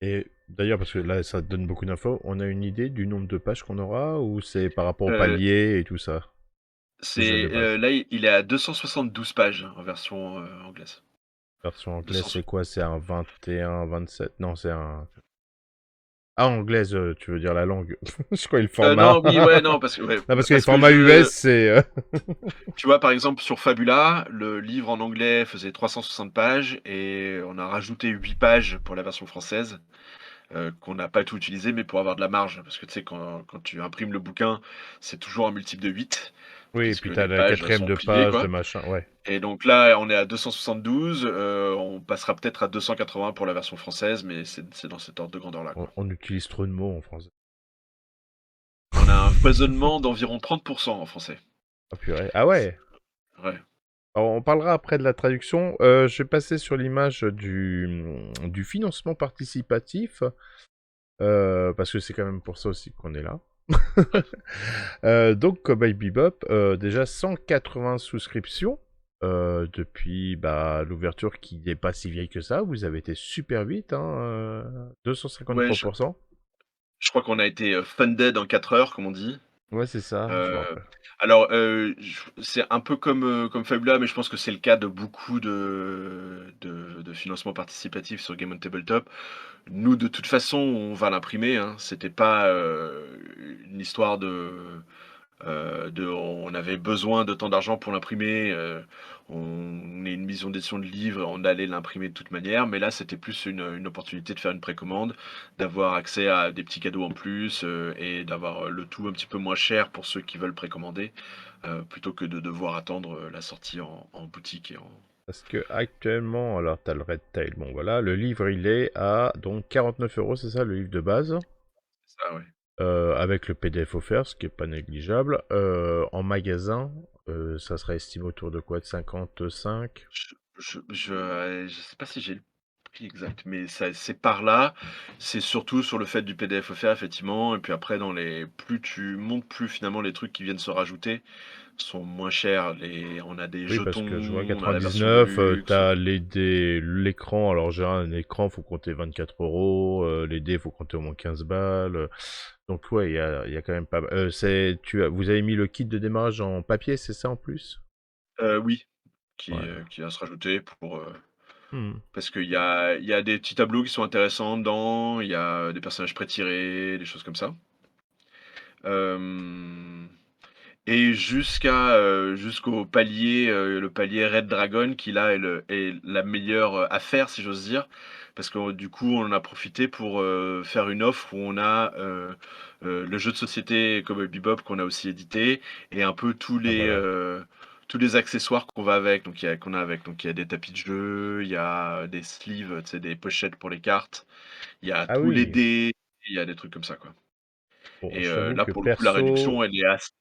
Et d'ailleurs, parce que là, ça te donne beaucoup d'infos, on a une idée du nombre de pages qu'on aura ou c'est par rapport au
Euh,
palier et tout ça, déjà de base?
là, il est à 272 pages en version anglaise.
Version anglaise, c'est
200.
quoi? C'est un 21, 27? Non, c'est un... Ah, anglaise, tu veux dire la langue. Je crois le format.
Non, oui, ouais, non, parce que, ouais,
Non, parce que les
parce que
formats US, c'est...
tu vois, par exemple, sur Fabula, le livre en anglais faisait 360 pages et on a rajouté 8 pages pour la version française. Qu'on n'a pas tout utilisé, mais pour avoir de la marge. Parce que tu sais, quand tu imprimes le bouquin, c'est toujours un multiple de 8,
Oui, et
puisque
puis t'as
les
la
pages
quatrième
sont
de
pliées,
page, de
quoi.
machin, ouais.
Et donc là, on est à 272, on passera peut-être à 280 pour la version française, mais c'est dans cet ordre de grandeur-là, quoi.
On utilise trop de mots en français.
On a un foisonnement d'environ 30% en français.
Ah purée. Ah ouais.
Ouais.
Alors, on parlera après de la traduction. Je vais passer sur l'image du financement participatif, parce que c'est quand même pour ça aussi qu'on est là.
Ouais.
Donc, Cowboy Bebop, déjà 180 souscriptions depuis bah, l'ouverture qui n'est pas si vieille que ça. Vous avez été super vite, hein,
Ouais, je,
253%.
je crois qu'on a été funded en 4 heures, comme on dit.
Ouais, c'est ça, je me
Heu,
rappelle.
alors, c'est un peu comme Fabula, mais je pense que c'est le cas de beaucoup de financement participatif sur Game on Tabletop. Nous, de toute façon, on va l'imprimer, hein. C'était pas, une histoire on avait besoin de tant d'argent pour l'imprimer, on est une maison d'édition de livres, on allait l'imprimer de toute manière, mais là, c'était plus une opportunité de faire une précommande, d'avoir accès à des petits cadeaux en plus, et d'avoir, le tout un petit peu moins cher pour ceux qui veulent précommander, plutôt que de devoir attendre, la sortie en boutique et en
Parce que actuellement, alors t'as le Red Tail, bon voilà, le livre il est à donc 49 €, c'est ça, le livre de base,
ça, ouais.
avec le PDF offert, ce qui est pas négligeable. En magasin, ça serait estimé autour de quoi, de 55?
Je sais pas si j'ai le prix exact, mais ça c'est par là. C'est surtout sur le fait du PDF offert effectivement et puis après plus tu montes, plus finalement les trucs qui viennent se rajouter sont moins chers. On a des
Oui, parce que je vois
jetons, on a la version de
99,
luxe.
t'as l'écran, alors j'ai un écran, faut compter 24 €, les dés, faut compter au moins 15 balles. Donc ouais, il y a quand même pas mal. Vous avez mis le kit de démarrage en papier, c'est ça en plus?
Oui,
Ouais.
qui va se rajouter
Hmm.
parce qu'il y a des petits tableaux qui sont intéressants dedans, il y a des personnages pré-tirés, des choses comme ça. Hem Et jusqu'au palier, le palier Red Dragon qui là est la meilleure, affaire si j'ose dire. Parce que, du coup, on en a profité pour, faire une offre où on a, le jeu de société Cowboy Bebop qu'on a aussi édité et un peu
Ah voilà.
tous les accessoires qu'on a avec. Donc il y a des tapis de jeu, il y a des sleeves, tu sais, des pochettes pour les cartes, il y a
Ah
tous les
oui.
dés, il y a des trucs comme ça, quoi.
Bon,
Et
je t'avoue
là
que
pour le coup la réduction
perso,
elle est assez,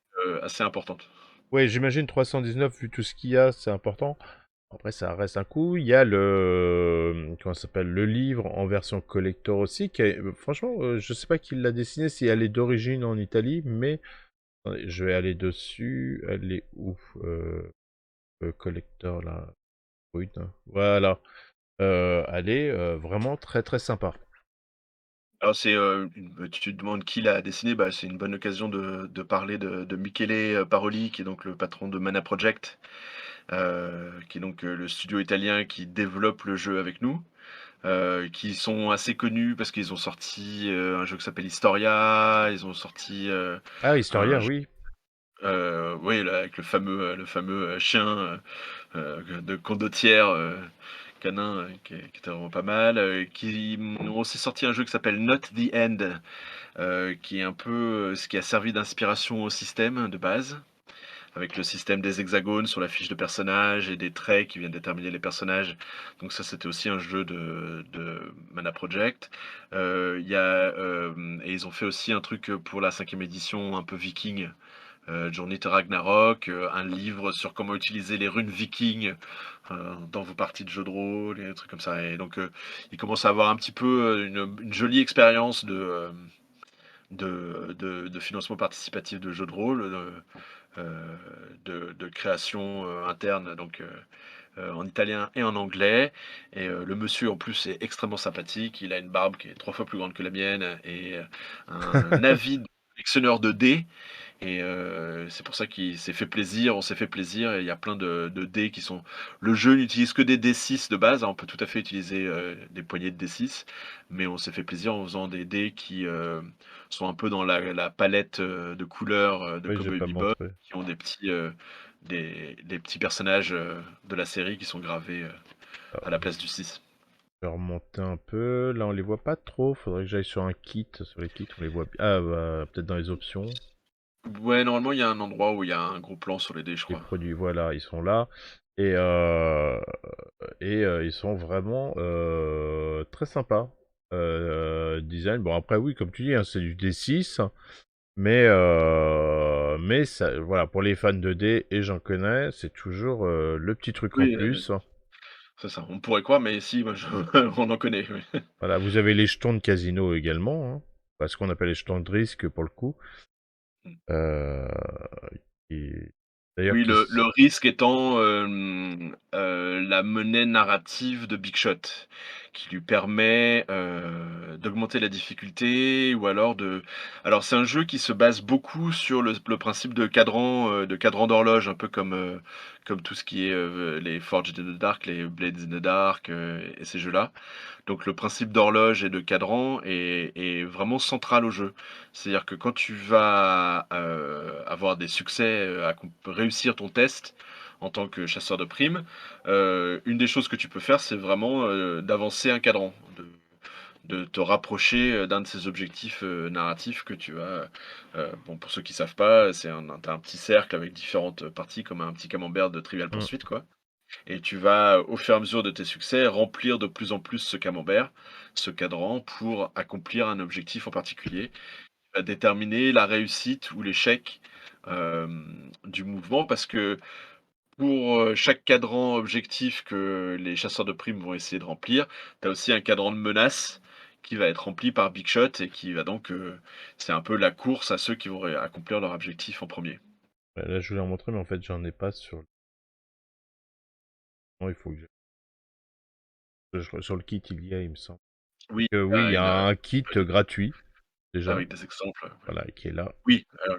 assez importante.
Ouais, j'imagine 319 vu tout ce qu'il y a, c'est important. Après, ça reste un coup. Il y a comment ça s'appelle, le livre en version collector aussi. Franchement, je sais pas qui l'a dessiné, si elle est d'origine en Italie, mais attendez, je vais aller dessus. Elle est où? Collector là. Oui, hein. Voilà. Elle est vraiment très très sympa.
Alors c'est, tu te demandes qui l'a dessiné, bah, c'est une bonne occasion de parler de Michele, Paroli, qui est donc le patron de Mana Project, qui est donc, le studio italien qui développe le jeu avec nous, qui sont assez connus parce qu'ils ont sorti, un jeu qui s'appelle Historia, ils ont sorti,
Ah,
un
Historia,
jeu,
oui.
oui, là, avec le fameux, chien, de condottière, canin, qui était vraiment pas mal, qui ont aussi sorti un jeu qui s'appelle Not the End, qui est un peu, ce qui a servi d'inspiration au système de base, avec le système des hexagones sur la fiche de personnage et des traits qui viennent déterminer les personnages. Donc ça, c'était aussi un jeu de Mana Project. Il y a, et ils ont fait aussi un truc pour la cinquième édition un peu viking, Journey to Ragnarok, un livre sur comment utiliser les runes vikings dans vos parties de jeux de rôle et des trucs comme ça. Et donc, ils commencent à avoir un petit peu une jolie expérience de financement participatif de jeux de rôle, de création interne, donc en italien et en anglais. Et le monsieur en plus est extrêmement sympathique. Il a une barbe qui est 3 fois plus grande que la mienne et un avide collectionneur de dés. Et c'est pour ça qu'il s'est fait plaisir, on s'est fait plaisir et il y a plein de dés qui sont, le jeu n'utilise que des D6 de base, hein, on peut tout à fait utiliser, des poignées de D6, mais on s'est fait plaisir en faisant des dés qui, sont un peu dans la palette, de couleurs, de
Oui, j'ai
Cowboy
pas
Bebop,
montré.
qui ont des petits personnages, de la série qui sont gravés, à la
Alors,
place du 6.
je vais remonter un peu. Là, on les voit pas trop. Faudrait que j'aille sur un kit. Sur les kits, on les voit bien. Ah, bah, peut-être dans les options.
Ouais, normalement, il y a un endroit où il y a un gros plan sur les dés, je
Les
crois.
produits, voilà, ils sont là. Et, ils sont vraiment très sympas. Design. Bon, après, oui, comme tu dis, hein, c'est du D6. Mais ça, voilà, pour les fans de D, et j'en connais, c'est toujours le petit truc en
Oui,
plus.
c'est ça. On pourrait croire, mais si, moi, on en connaît, oui.
Voilà, vous avez les jetons de casino également, hein. Enfin, ce qu'on appelle les jetons de risque pour le coup. Euh, D'ailleurs,
Oui, le risque étant, la monnaie narrative de Big Shot, qui lui permet, d'augmenter la difficulté ou alors c'est un jeu qui se base beaucoup sur le principe de cadran d'horloge, un peu comme tout ce qui est, les Forged in the Dark, les Blades in the Dark, et ces jeux-là. Donc le principe d'horloge et de cadran est vraiment central au jeu. C'est-à-dire que quand tu vas, avoir des succès, réussir ton test en tant que chasseur de primes, une des choses que tu peux faire, c'est vraiment, d'avancer un cadran, de te rapprocher, d'un de ces objectifs, narratifs que tu as. Bon, pour ceux qui savent pas, tu un petit cercle avec différentes parties comme un petit camembert de Trivial
hmm,
Pursuit, quoi. Et tu vas, au fur et à mesure de tes succès, remplir de plus en plus ce camembert, ce cadran, pour accomplir un objectif en particulier, qui va déterminer la réussite ou l'échec, du mouvement. Parce que pour, chaque cadran objectif que les chasseurs de primes vont essayer de remplir, tu as aussi un cadran de menace qui va être rempli par Big Shot et qui va donc, c'est un peu la course à ceux qui vont accomplir leur objectif en premier.
là, je voulais en montrer, mais en fait, j'en ai pas sur. Non, il faut que sur le kit, il y a, il me semble.
Oui,
Oui, il y a un kit
disponible
gratuit déjà,
avec des exemples.
voilà, qui est là.
Oui, alors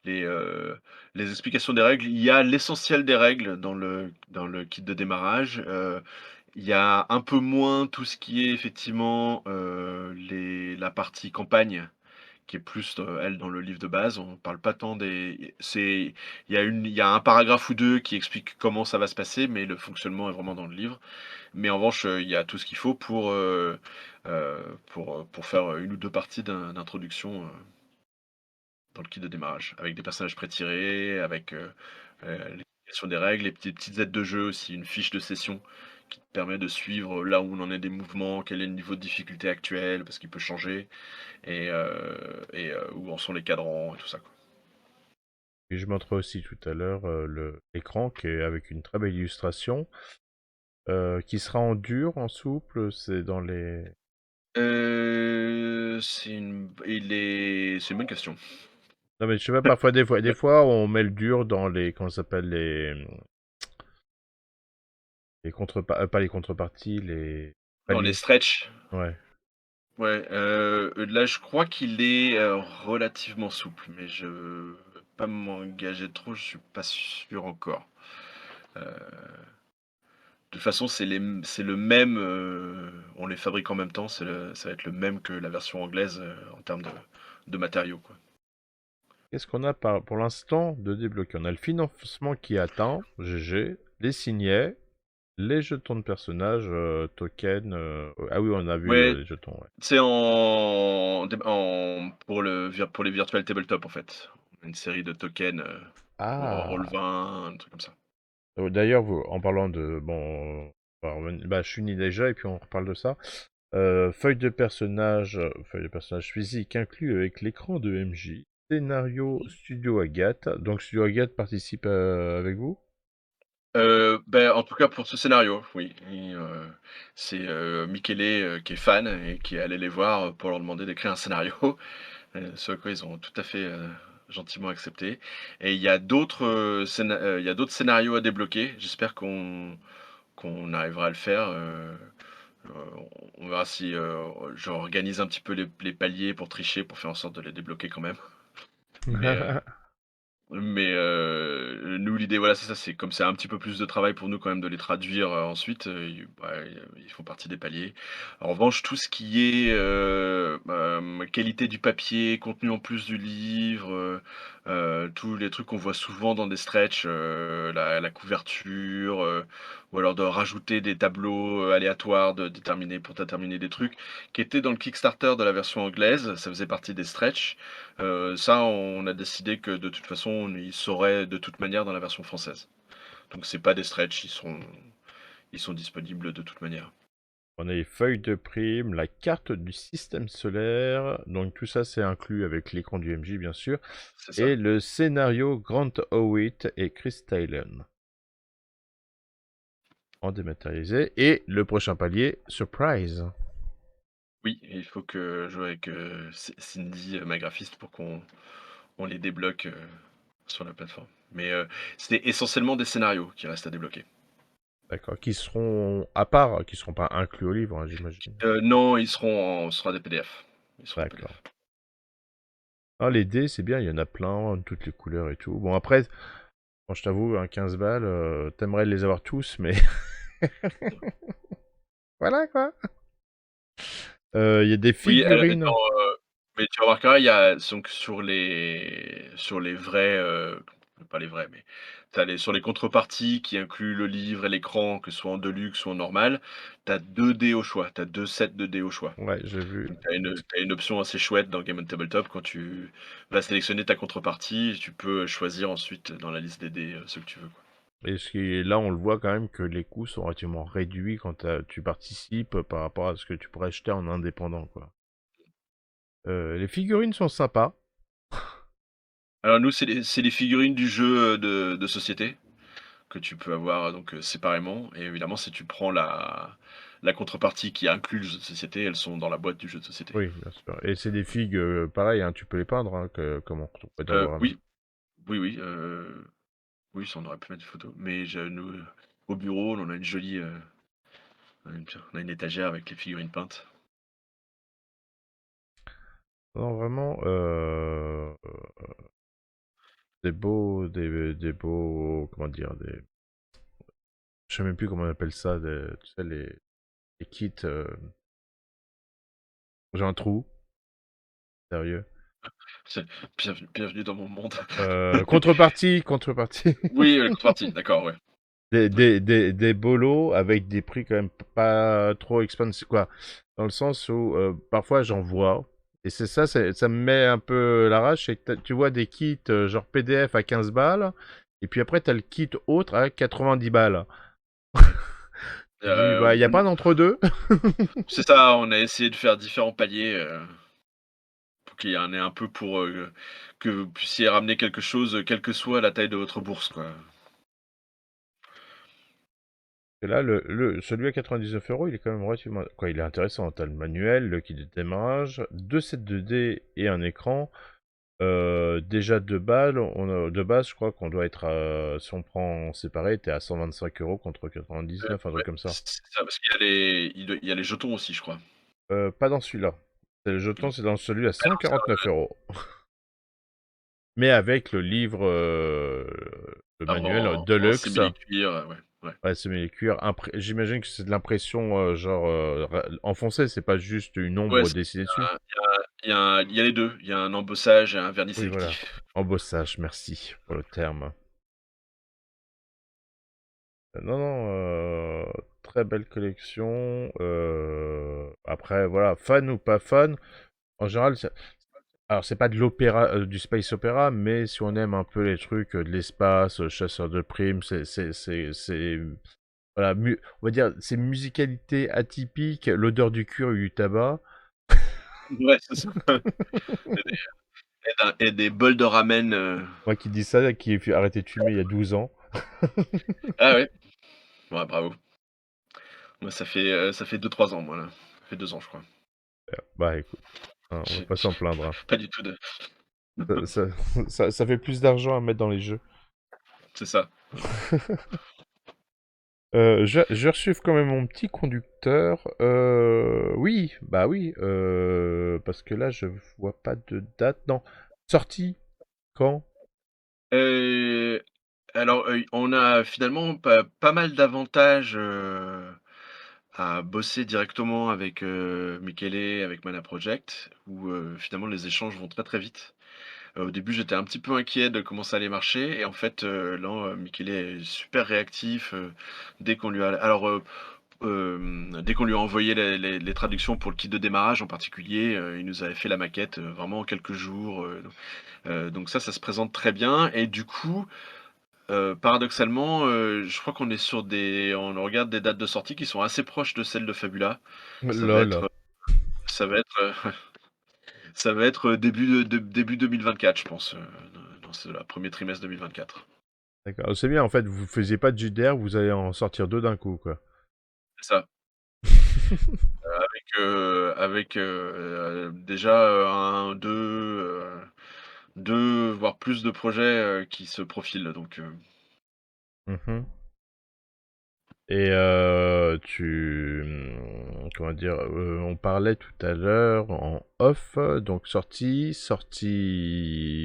les, heu, les explications des règles, il y a l'essentiel des règles dans le kit de démarrage. Il y a un peu moins tout ce qui est effectivement, la partie campagne, qui est plus, elle, dans le livre de base. On parle pas tant des c'est il y a un paragraphe ou 2 qui explique comment ça va se passer, mais le fonctionnement est vraiment dans le livre. Mais en revanche, il y a tout ce qu'il faut pour faire une ou 2 parties d'introduction, dans le kit de démarrage, avec des personnages pré-tirés, avec, l'explication des règles, les petites aides de jeu aussi, une fiche de session qui te permet de suivre là où on en est des mouvements, quel est le niveau de difficulté actuel, parce qu'il peut changer, et où en sont les cadrans et tout ça, quoi.
Et je montrerai aussi tout à l'heure l'écran qui est avec une très belle illustration, qui sera en dur, en souple, c'est dans les...
C'est une bonne question.
Non mais je sais pas, parfois des fois on met le dur dans les, comment ça s'appelle, les pas les contreparties, les
Dans les
paliers.
stretch,
Ouais.
ouais, là, je crois qu'il est, relativement souple, mais je veux pas m'engager trop, je suis pas sûr encore. De toute façon, c'est le même, on les fabrique en même temps, ça va être le même que la version anglaise, en termes de matériaux, quoi.
Qu'est-ce qu'on a pour l'instant de débloqué? On a le financement qui atteint, GG, les signets, les jetons de personnages, tokens. Ah oui, on a vu
Ouais,
les jetons, ouais.
c'est pour les virtual tabletop, en fait. Une série de tokens, pour
Ah!
Roll20, un truc comme ça.
D'ailleurs, en parlant de... Bon, bah, je finis déjà et puis on reparle de ça. Feuille de personnage physique inclus avec l'écran de MJ. Scénario Studio Agathe. Donc Studio Agathe participe avec vous?
En tout cas pour ce scénario, oui. C'est, Michele, qui est fan et qui est allé les voir, pour leur demander d'écrire un scénario, ce à quoi ils ont tout à fait, gentiment accepté. Et il y a d'autres scénarios à débloquer. J'espère qu'on arrivera à le faire, on verra si, j'organise un petit peu les paliers pour tricher, pour faire en sorte de les débloquer quand même. Mais, nous l'idée voilà c'est ça, c'est comme c'est un petit peu plus de travail pour nous quand même de les traduire, ensuite, ils font partie des paliers. En revanche, tout ce qui est, qualité du papier, contenu en plus du livre, tous les trucs qu'on voit souvent dans des stretch, la couverture, ou alors de rajouter des tableaux, aléatoires pour déterminer des trucs qui étaient dans le Kickstarter de la version anglaise, ça faisait partie des stretch. Ça, on a décidé que de toute façon, ils sauraient de toute manière dans la version française. Donc c'est pas des stretch, ils sont disponibles de toute manière.
On a les feuilles de prime, la carte du système solaire. Donc tout ça, c'est inclus avec l'écran du MJ, bien sûr.
C'est ça.
Et le scénario Grant Howitt et Chris Tylen en dématérialisé. Et le prochain palier, Surprise.
Oui, il faut que je joue avec, Cindy, ma graphiste, pour qu'on on les débloque, sur la plateforme. Mais, c'est essentiellement des scénarios qui restent à débloquer.
D'accord. Qui seront à part, qui seront pas inclus au livre, hein, j'imagine.
Non, ce sera des PDF. Ils seront en
D'accord.
PDF.
Ah, les dés, c'est bien, il y en a plein, de toutes les couleurs et tout. Bon, après, quand je t'avoue, 15 balles, t'aimerais les avoir tous, mais voilà quoi. Il y a des
Oui,
figurines.
mais tu remarqueras, il y a donc sur les vrais, pas les vrais, mais sur les contreparties qui incluent le livre et l'écran, que ce soit en deluxe ou en normal, tu as 2 dés au choix, tu as 2 sets de dés au choix.
Ouais, j'ai vu.
Donc tu as une option assez chouette dans Game on Tabletop quand tu vas sélectionner ta contrepartie, tu peux choisir ensuite dans la liste des dés, ceux que tu veux, quoi.
Et là, on le voit quand même que les coûts sont relativement réduits quand tu participes par rapport à ce que tu pourrais acheter en indépendant, quoi. Les figurines sont sympas.
Alors nous, c'est les figurines du jeu, de société. Que tu peux avoir donc, séparément et évidemment si tu prends la contrepartie qui inclut le jeu de société, elles sont dans la boîte du jeu de société.
Oui, bien sûr. Et c'est des figues, pareil, hein, tu peux les peindre, hein, comme on pourrait d'avoir un...
Oui, oui, oui, ça on aurait pu mettre des photos, mais nous, au bureau, on a une jolie, on a une étagère avec les figurines peintes.
Non, vraiment, des beaux, comment dire, je sais même plus comment on appelle ça, tu sais, les kits, j'ai un trou, sérieux.
C'est bienvenue dans mon monde.
Contrepartie.
Oui, contrepartie, d'accord, ouais. Ouais.
Des bolos avec des prix quand même pas trop expensive, quoi. Dans le sens où parfois j'en vois, et c'est ça, ça me met un peu la rage, c'est que tu vois des kits genre PDF à 15 balles, et puis après t'as le kit autre à 90 balles. Je dis, bah, y a pas d'entre-deux.
C'est ça, on a essayé de faire différents paliers, qu'il y en ait un peu pour, que vous puissiez ramener quelque chose, quelle que soit la taille de votre bourse, quoi.
Et là, celui à 99 €, il est quand même relativement. Quoi, il est intéressant. T'as le manuel, le kit de démarrage, deux sets de dés et un écran. Déjà de base, je crois qu'on doit être si on prend en séparé, t'es à 125 € contre 99, un
Ouais,
truc comme ça.
c'est ça, parce qu'il y a les jetons aussi, je crois.
Pas dans celui-là. C'est le
Mmh.
jeton, c'est dans celui à
Ah non, ça
149 €. Mais avec le livre, le manuel
en
Deluxe.
simili-cuir, ouais, ouais.
Ouais, semi-cuir. J'imagine que c'est de l'impression genre enfoncée, c'est pas juste une
Ouais,
ombre dessinée dessus.
il y a les 2. Il y a un embossage et un vernis
Oui, voilà.
sélectif.
Embossage, merci pour le terme. Non, non, très belle collection. Après, voilà, fan ou pas fan, en général, alors c'est pas de l'opéra, du space opéra, mais si on aime un peu les trucs de l'espace, chasseur de primes, voilà, on va dire, c'est musicalité atypique, l'odeur du cuir et du tabac.
Ouais, c'est ça. Et des bols de ramen,
Moi qui dis ça, qui ai arrêté de fumer il y a 12 ans.
ah ouais? Ouais, bravo. Moi, ça fait 2-3 ans, moi, là. Ça fait 2 ans, je crois.
Bah écoute, hein, on va pas s'en plaindre, hein.
J'ai pas du tout de
Ça, ça fait plus d'argent à mettre dans les jeux.
c'est ça.
Je vais resuivre quand même mon petit conducteur. Oui, bah oui, parce que là, je vois pas de date. Non, sortie quand?
Heu, alors, on a finalement pas mal d'avantages, à bosser directement avec, Michele, avec Mana Project, où, finalement les échanges vont très, très vite. Au début, j'étais un petit peu inquiet de comment ça allait marcher et en fait, là, Michele est super réactif, dès qu'on lui a alors, dès qu'on lui a envoyé les traductions pour le kit de démarrage en particulier, il nous avait fait la maquette, vraiment en quelques jours, donc ça se présente très bien et du coup, paradoxalement, je crois qu'on est sur on regarde des dates de sortie qui sont assez proches de celles de Fabula. Ça va
LOL.
être, ça va être, ça va être, début 2024 je pense, dans ce la 1er trimestre 2024.
D'accord. C'est bien, en fait, vous faisiez pas de JDR, vous allez en sortir deux d'un coup, quoi.
C'est ça. Déjà, 1, 2 voire plus de projets, qui se profilent donc
Mhm. Et comment dire, on parlait tout à l'heure en off, donc sortie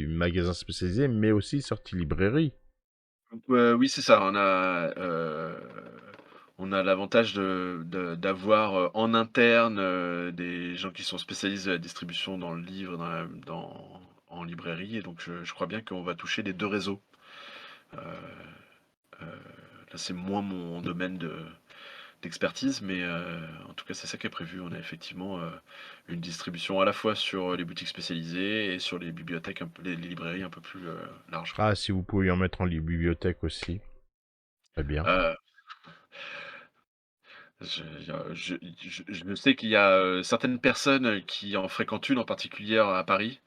magasin spécialisé, mais aussi sortie librairie.
oui, c'est ça. On a l'avantage d'avoir, en interne, des gens qui sont spécialistes de la distribution dans le livre, en librairie et donc je crois bien qu'on va toucher les 2 réseaux. Heu heu, Là, c'est moins mon domaine d'expertise, mais en tout cas, c'est ça qui est prévu. On a effectivement, une distribution à la fois sur les boutiques spécialisées et sur les bibliothèques un peu les librairies un peu plus, larges, quoi.
Ah, si vous pouvez en mettre en bibliothèque aussi, très bien.
Heu je sais qu'il y a, certaines personnes qui en fréquentent une en particulier à Paris,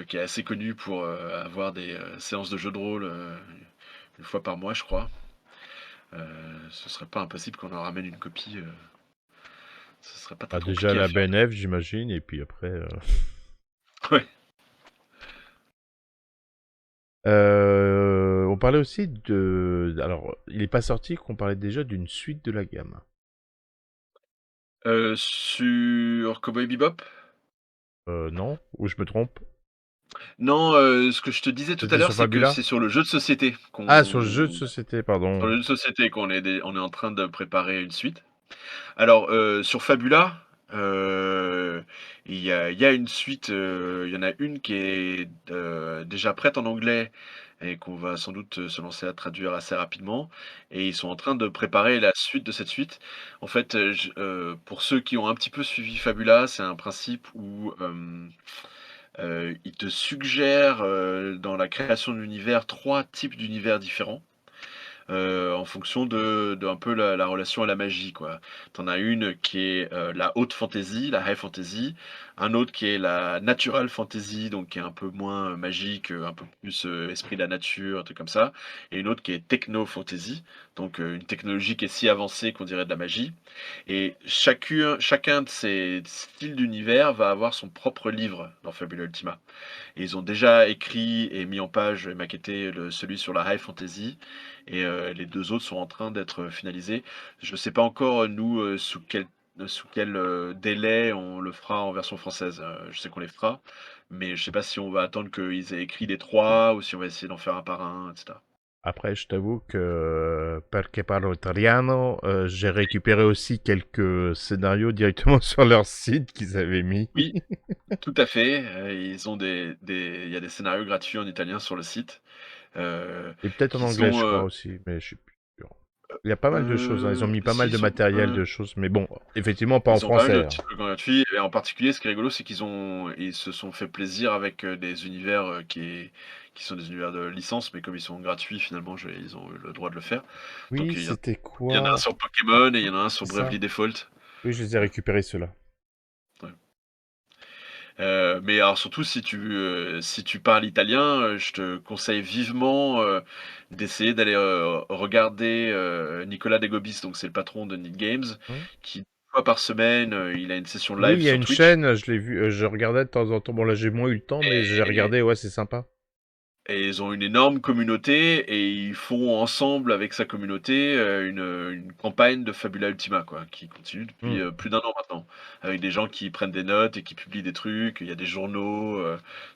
qui est assez connue pour, avoir des, séances de jeux de rôle, 1 fois par mois, je crois. Ce serait pas impossible qu'on en ramène une copie, ce serait pas
Ah,
très
déjà
compliqué à
la
faire.
BNF, j'imagine, et puis après.
Ouais.
On parlait aussi de. Alors, il est pas sorti qu'on parlait déjà d'une suite de la gamme.
Sur Cowboy Bebop?
Non? Ou je me trompe?
Non, ce que je te disais tout à
C'était
l'heure,
sur
c'est que
Fabula?
c'est sur le jeu de société
Ah, sur le jeu de société, pardon.
qu'on on est en train de préparer une suite. Alors, sur Fabula, il y a une suite, il y en a une qui est, déjà prête en anglais et qu'on va sans doute, se lancer à traduire assez rapidement et ils sont en train de préparer la suite de cette suite. En fait, pour ceux qui ont un petit peu suivi Fabula, c'est un principe où, il te suggère, dans la création d'univers, 3 types d'univers différents. En fonction de un peu la relation à la magie, quoi. Tu en as une qui est, la haute fantasy, la high fantasy, un autre qui est la natural fantasy, donc qui est un peu moins magique, un peu plus esprit de la nature, un truc comme ça, et une autre qui est techno fantasy, donc une technologie qui est si avancée qu'on dirait de la magie. Et chacun de ces styles d'univers va avoir son propre livre dans Fabula Ultima. Et ils ont déjà écrit et mis en page et maquetté celui sur la high fantasy, et les deux autres sont en train d'être finalisés. Je ne sais pas encore, nous, sous quel délai on le fera en version française. Je sais qu'on les fera, mais je sais pas si on va attendre qu'ils aient écrit les trois ou si on va essayer d'en faire un par un, etc.
Après, je t'avoue que Perché parlo italiano, j'ai récupéré aussi quelques scénarios directement sur leur site qu'ils avaient mis.
Oui, tout à fait. Ils ont il y a des scénarios gratuits en italien sur le site,
Et peut-être en
qui
anglais,
sont,
je crois aussi, mais je suis plus sûr. Il y a pas mal de choses, hein. Ils ont mis pas
si
mal de matériel, de choses, mais bon, effectivement pas en
ils ont pas mal de
français,
petits
hein.
trucs gratuits, et en particulier, ce qui est rigolo, c'est ils se sont fait plaisir avec des univers qui sont des univers de licence, mais comme ils sont gratuits, finalement, ils ont eu le droit de le faire.
Oui,
Donc
c'était
il y en a un
quoi?
sur Pokémon et il y en a un sur
C'est
Bravely
ça.
Default.
Oui, je les ai
Ouais,
récupérés ceux-là.
ouais. Mais alors surtout si tu parles italien, je te conseille vivement, d'essayer d'aller, regarder, Nicolas De Gobis, donc c'est le patron de Need Games,
Hein.
qui 2 fois par semaine, il a une session
Oui,
live
il y a
sur
une
Twitch.
chaîne, je l'ai vu, je regardais de temps en temps. Bon, là, j'ai moins eu le temps, mais j'ai
et
regardé, ouais, c'est sympa.
et ils ont une énorme communauté, et ils font ensemble avec sa communauté, une campagne de Fabula Ultima, quoi, qui continue depuis,
Mm.
plus d'1 an maintenant, avec des gens qui prennent des notes et qui publient des trucs. Il y a des journaux,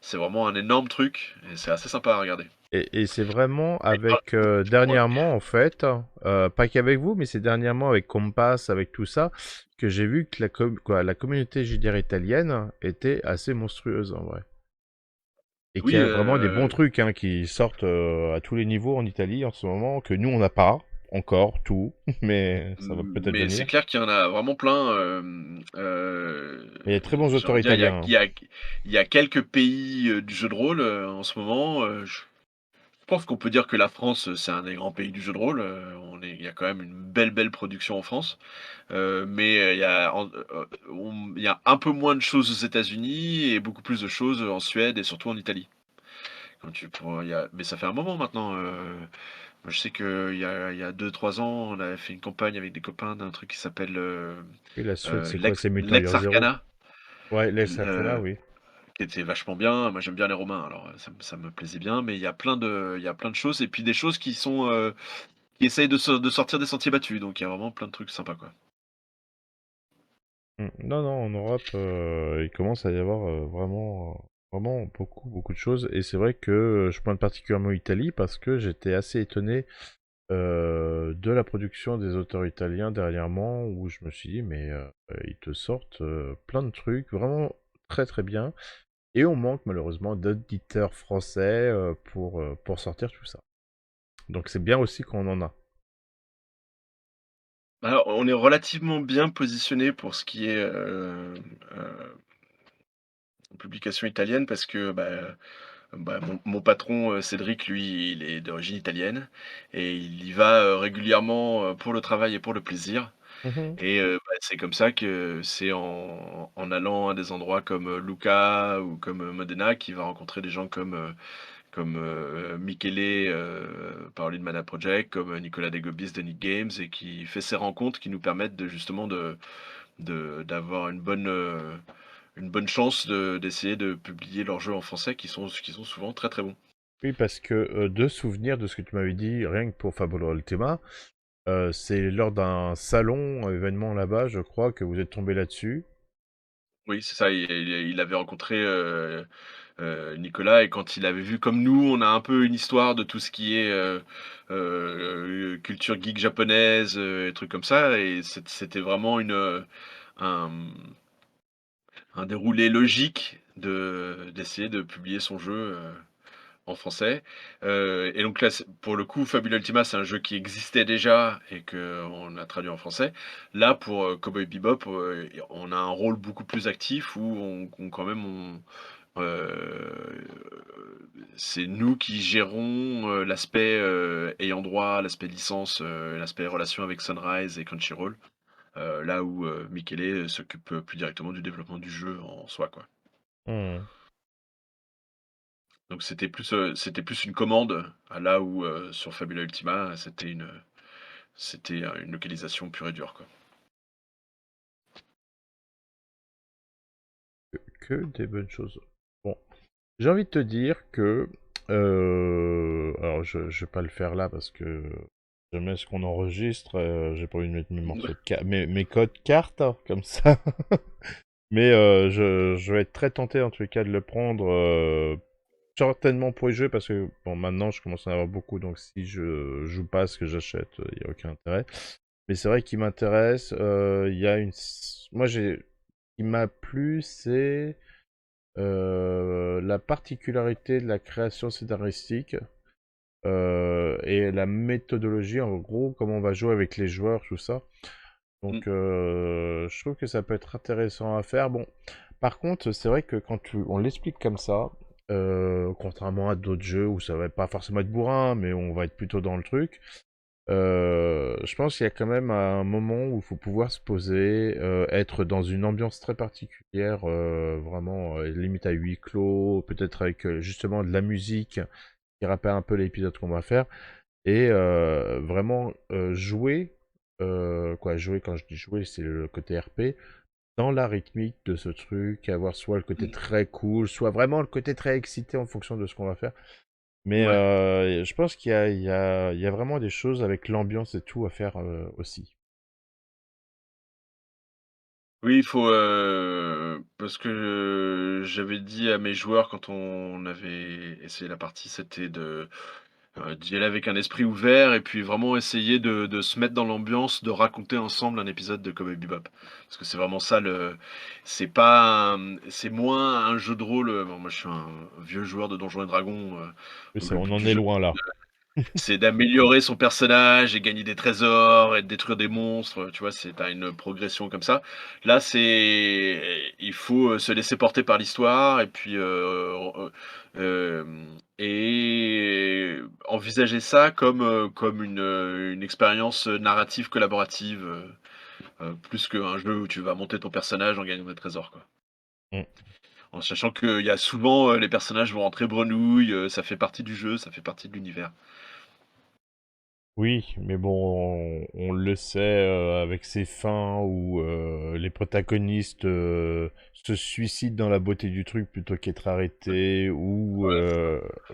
c'est vraiment un énorme truc et c'est assez sympa à regarder.
Et c'est vraiment
Et il parle
avec,
beaucoup de Pokémon.
dernièrement, en fait, pas qu'avec vous, mais c'est dernièrement avec Compass, avec tout ça, que j'ai vu que la communauté JDR italienne était assez monstrueuse, en vrai. Et qu'il y
Oui,
a vraiment des bons trucs, hein, qui sortent à tous les niveaux en Italie en ce moment, que nous, on n'a pas encore tout, mais ça va peut-être
mais c'est
venir.
clair qu'il y en a vraiment plein,
Mais il y a de très bons
j'ai
auteurs
envie de dire,
italiens, hein.
il y a quelques pays, du jeu de rôle, en ce moment. Je pense qu'on peut dire que la France, c'est un des grands pays du jeu de rôle. Il y a quand même une belle production en France. Mais il y a un peu moins de choses aux États-Unis et beaucoup plus de choses en Suède et surtout en Italie. Mais ça fait un moment maintenant. Moi, je sais qu'il y a 2-3 ans, on avait fait une campagne avec des copains d'un truc qui s'appelle
Oui, la Suède, c'est quoi? C'est Metal
Lex
Gear Zero.
Arcana,
Ouais, les Arcana,
euh,
oui.
qui était vachement bien. Moi, j'aime bien les Romains, alors ça me plaisait bien. Mais il y a plein de choses, et puis des choses qui essayent de sortir des sentiers battus. Donc il y a vraiment plein de trucs sympas, quoi.
Non, non, en Europe, il commence à y avoir vraiment beaucoup de choses. Et c'est vrai que je pointe particulièrement l'Italie parce que j'étais assez étonné de la production des auteurs italiens dernièrement, où je me suis dit, mais ils te sortent plein de trucs vraiment très bien. Et on manque malheureusement d'éditeurs français pour sortir tout ça. Donc c'est bien aussi qu'on en a.
Alors, on est relativement bien positionné pour ce qui est publication italienne, parce que mon patron, Cédric, lui, il est d'origine italienne, et il y va régulièrement, pour le travail et pour le plaisir.
Mhm.
Et c'est comme ça que c'est en allant à des endroits comme Lucca ou comme Modena, qu'il va rencontrer des gens comme Michele, Paoli de Mana Project, comme Nicolas Degobis de Nick Games, et qui fait ces rencontres qui nous permettent justement d'avoir une bonne chance d'essayer de publier leurs jeux en français, qui sont souvent très très bons.
Oui, parce que de souvenir de ce que tu m'avais dit, rien que pour Fabula Ultima, c'est lors d'un salon, événement là-bas, je crois, que vous êtes tombé là-dessus.
Oui, c'est ça, il avait rencontré Nicolas, et quand il avait vu, comme nous, on a un peu une histoire de tout ce qui est culture geek japonaise, et trucs comme ça, et c'était vraiment un, un déroulé logique d'essayer de publier son jeu en français. Et donc là, pour le coup, Fabula Ultima, c'est un jeu qui existait déjà et qu'on a traduit en français. Là, pour Cowboy Bebop, on a un rôle beaucoup plus actif, où quand même, euh, c'est nous qui gérons l'aspect ayant droit, l'aspect licence, l'aspect relation avec Sunrise et Crunchyroll. là où, Michele s'occupe, plus directement du développement du jeu en soi, quoi.
Mmh.
Donc c'était plus une commande, à là où, sur Fabula Ultima, c'était, une localisation pure et dure, quoi.
Que des bonnes choses. Bon, j'ai envie de te dire que... alors, je vais pas le faire là parce que jamais ce qu'on enregistre, j'ai pas envie de mettre mes morceaux de mes codes cartes, hein, comme ça. Mais je vais être très tenté en tout cas de le prendre, certainement pour y jouer parce que bon, maintenant je commence à en avoir beaucoup, donc si je joue pas à ce que j'achète, il n'y a aucun intérêt. Mais c'est vrai qu'il m'intéresse. Il y a moi j'ai, ce qui m'a plu, c'est la particularité de la création scénaristique et la méthodologie, en gros, comment on va jouer avec les joueurs, tout ça.
Mmh.
Donc, je trouve que ça peut être intéressant à faire. Bon, par contre, c'est vrai que quand on l'explique comme ça, contrairement à d'autres jeux où ça va pas forcément être bourrin, mais on va être plutôt dans le truc, je pense qu'il y a quand même un moment où il faut pouvoir se poser, être dans une ambiance très particulière, vraiment limite à huis clos, peut-être avec justement de la musique qui rappelle un peu l'épisode qu'on va faire, et vraiment jouer, quoi, jouer, quand je dis jouer, c'est le côté RP, dans la rythmique de ce truc, avoir soit le côté
Mmh.
très cool, soit vraiment le côté très excité en fonction de ce qu'on va faire. Mais
Ouais.
je pense il y a vraiment des choses avec l'ambiance et tout à faire aussi.
Oui, il faut, parce que j'avais dit à mes joueurs quand on avait essayé la partie, c'était d'y aller avec un esprit ouvert et puis vraiment essayer de se mettre dans l'ambiance, de raconter ensemble un épisode de Cowboy Bebop. Parce que c'est vraiment ça c'est pas c'est moins un jeu de rôle, bon moi je suis un vieux joueur de Donjons& et Dragons,
Oui,
donc le
on
but
en
du
est
jeu
loin là.
c'est d'améliorer son personnage et gagner des trésors et de détruire des monstres, tu vois? Tu une progression comme ça. Là, il faut, se laisser porter par l'histoire et puis, et envisager ça comme une expérience, narrative collaborative, plus qu'un jeu où tu vas monter ton personnage en gagnant des trésors, quoi.
Mm.
En sachant qu'il y a souvent, les personnages vont rentrer bredouille, ça fait partie du jeu, ça fait partie de l'univers.
Oui, mais bon, on le sait avec ces fins où les protagonistes se suicident dans la beauté du truc plutôt qu'être arrêtés, ou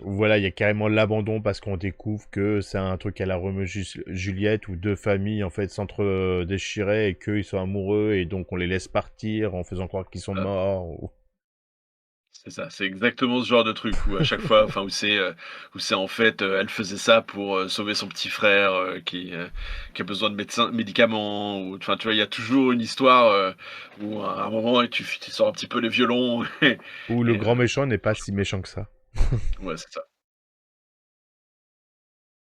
voilà, il y a carrément l'abandon parce qu'on découvre que c'est un truc à la Roméo Juliette où deux familles en fait s'entre-déchiraient et qu'ils sont amoureux et donc on les laisse partir en faisant croire qu'ils sont
Voilà.
morts.
C'est ça, c'est exactement ce genre de truc où à chaque fois, enfin où c'est en fait, elle faisait ça pour, sauver son petit frère, qui a besoin de médicaments ou enfin, tu vois? Il y a toujours une histoire, où à un moment tu sors un petit peu les violons
Ou le
et
grand méchant n'est pas si méchant que ça.
ouais, c'est ça.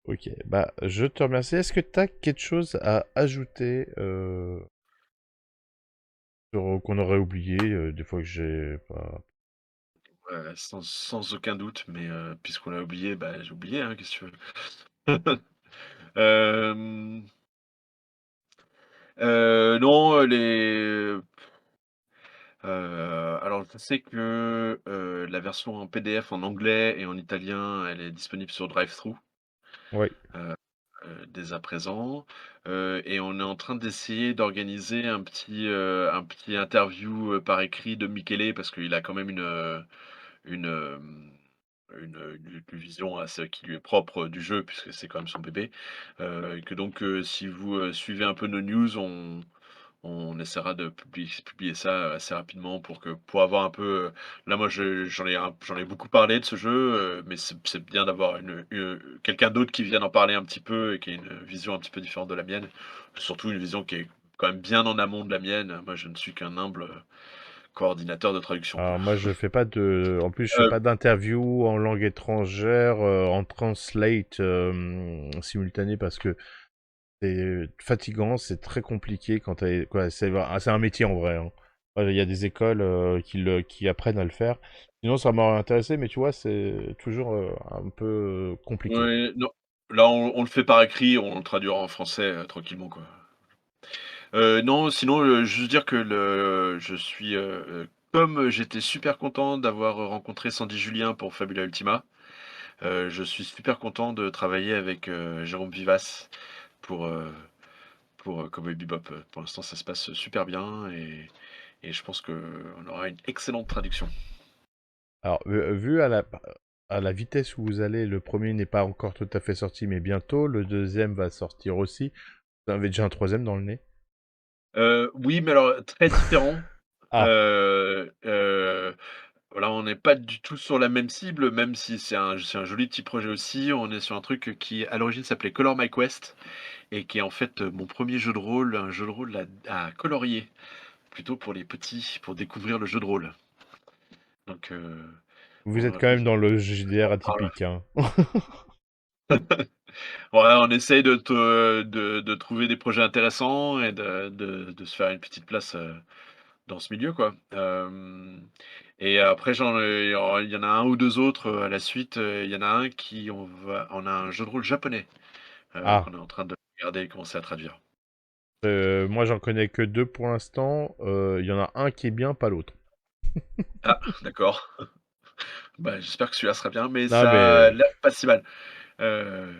Ok, bah je te remercie. Est-ce que tu as quelque chose à ajouter qu'on aurait oublié, des fois que j'ai pas...
Ouais, sans aucun doute, mais puisqu'on l'a oublié, bah, j'ai oublié, hein, qu'est-ce que tu veux? Hem, non, alors je sais que, la version en PDF en anglais et en italien, elle est disponible sur DriveThru,
Oui,
heu dès à présent, et on est en train d'essayer d'organiser un petit interview, par écrit de Michele parce qu'il a quand même une, une vision assez qui lui est propre, du jeu puisque c'est quand même son bébé, et que donc, si vous, suivez un peu nos news, on essaiera de publier ça assez rapidement pour avoir un peu, là moi j'en ai beaucoup parlé de ce jeu, mais c'est bien d'avoir quelqu'un d'autre qui vienne en parler un petit peu et qui ait une vision un petit peu différente de la mienne. Surtout une vision qui est quand même bien en amont de la mienne. Moi je ne suis qu'un humble, coordinateur de traduction, quoi.
alors moi je fais pas de... En plus je fais
Heu,
pas d'interview en langue étrangère, en translate simultané parce que c'est fatigant, c'est très compliqué quand quoi, c'est un métier en vrai, hein. Il y a des écoles qui apprennent à le faire. Sinon ça m'aurait intéressé, mais tu vois, c'est toujours un peu compliqué.
ouais, non, là on le fait par écrit, on le traduira en français, tranquillement, quoi. Non, sinon, juste dire que comme j'étais super content d'avoir rencontré Sandy Julien pour Fabula Ultima, je suis super content de travailler avec, Jérôme Vivas pour, Cowboy Bebop. Pour l'instant, ça se passe super bien et je pense qu'on aura une excellente traduction.
Alors, vu à la vitesse où vous allez, le premier n'est pas encore tout à fait sorti, mais bientôt. Le deuxième va sortir aussi. Vous en avez déjà un troisième dans le nez.
Oui, mais alors très différent.
Ah,
Voilà, on n'est pas du tout sur la même cible, même si c'est un joli petit projet aussi. On est sur un truc qui, à l'origine, s'appelait Color My Quest et qui est en fait mon premier jeu de rôle, un jeu de rôle à colorier, plutôt pour les petits, pour découvrir le jeu de rôle. Donc,
vous êtes
on,
quand même
on-
dans le JDR
on parle.
atypique, hein.
Ouais, on essaye de trouver des projets intéressants et de se faire une petite place dans ce milieu, quoi. Et après, il y en a un ou deux autres à la suite. Il y en a un on a un jeu de rôle japonais
Ah,
qu'on est en train de regarder et commencer à traduire.
moi j'en connais que deux pour l'instant. Il y en a un qui est bien, pas l'autre.
Ah, d'accord. Bah, j'espère que celui-là sera bien, mais
Non,
ça a
mais
l'air pas si mal. Euh,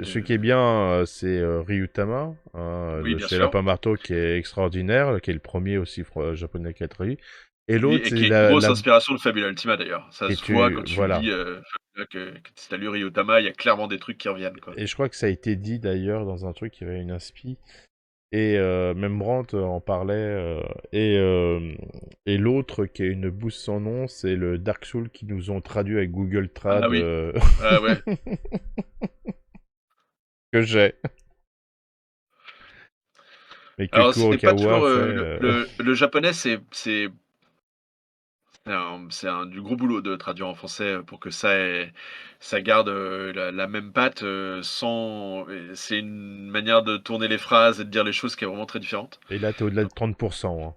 ce qui est
de...
bien, c'est Ryutama, hein,
Oui,
de
bien
chez
sûr.
Lapin Marteau, qui est extraordinaire, qui est le premier aussi japonais qui a traduit. Et
Oui,
l'autre,
et qui
c'est
est une grosse inspiration de Fabula Ultima d'ailleurs. Ça
et
se voit quand
tu,
tu
voilà.
lis Fabula que si t'as lu Ryotama, il y a clairement des trucs qui reviennent, quoi.
Et je crois que ça a été dit d'ailleurs dans un truc, il y avait une inspi. Et même Brandt en parlait. Et et l'autre qui est une bouse sans nom, c'est le Dark Souls qui nous ont traduit avec Google
Ah
Trad
oui, ah ouais.
que j'ai. Mais que
Alors c'est pas
Kurokawa a
toujours
fait.
le japonais, c'est du gros boulot de traduire en français pour que ça garde la même patte sans. C'est une manière de tourner les phrases et de dire les choses qui est vraiment très différente.
Et là, t'es au-delà de 30%, hein.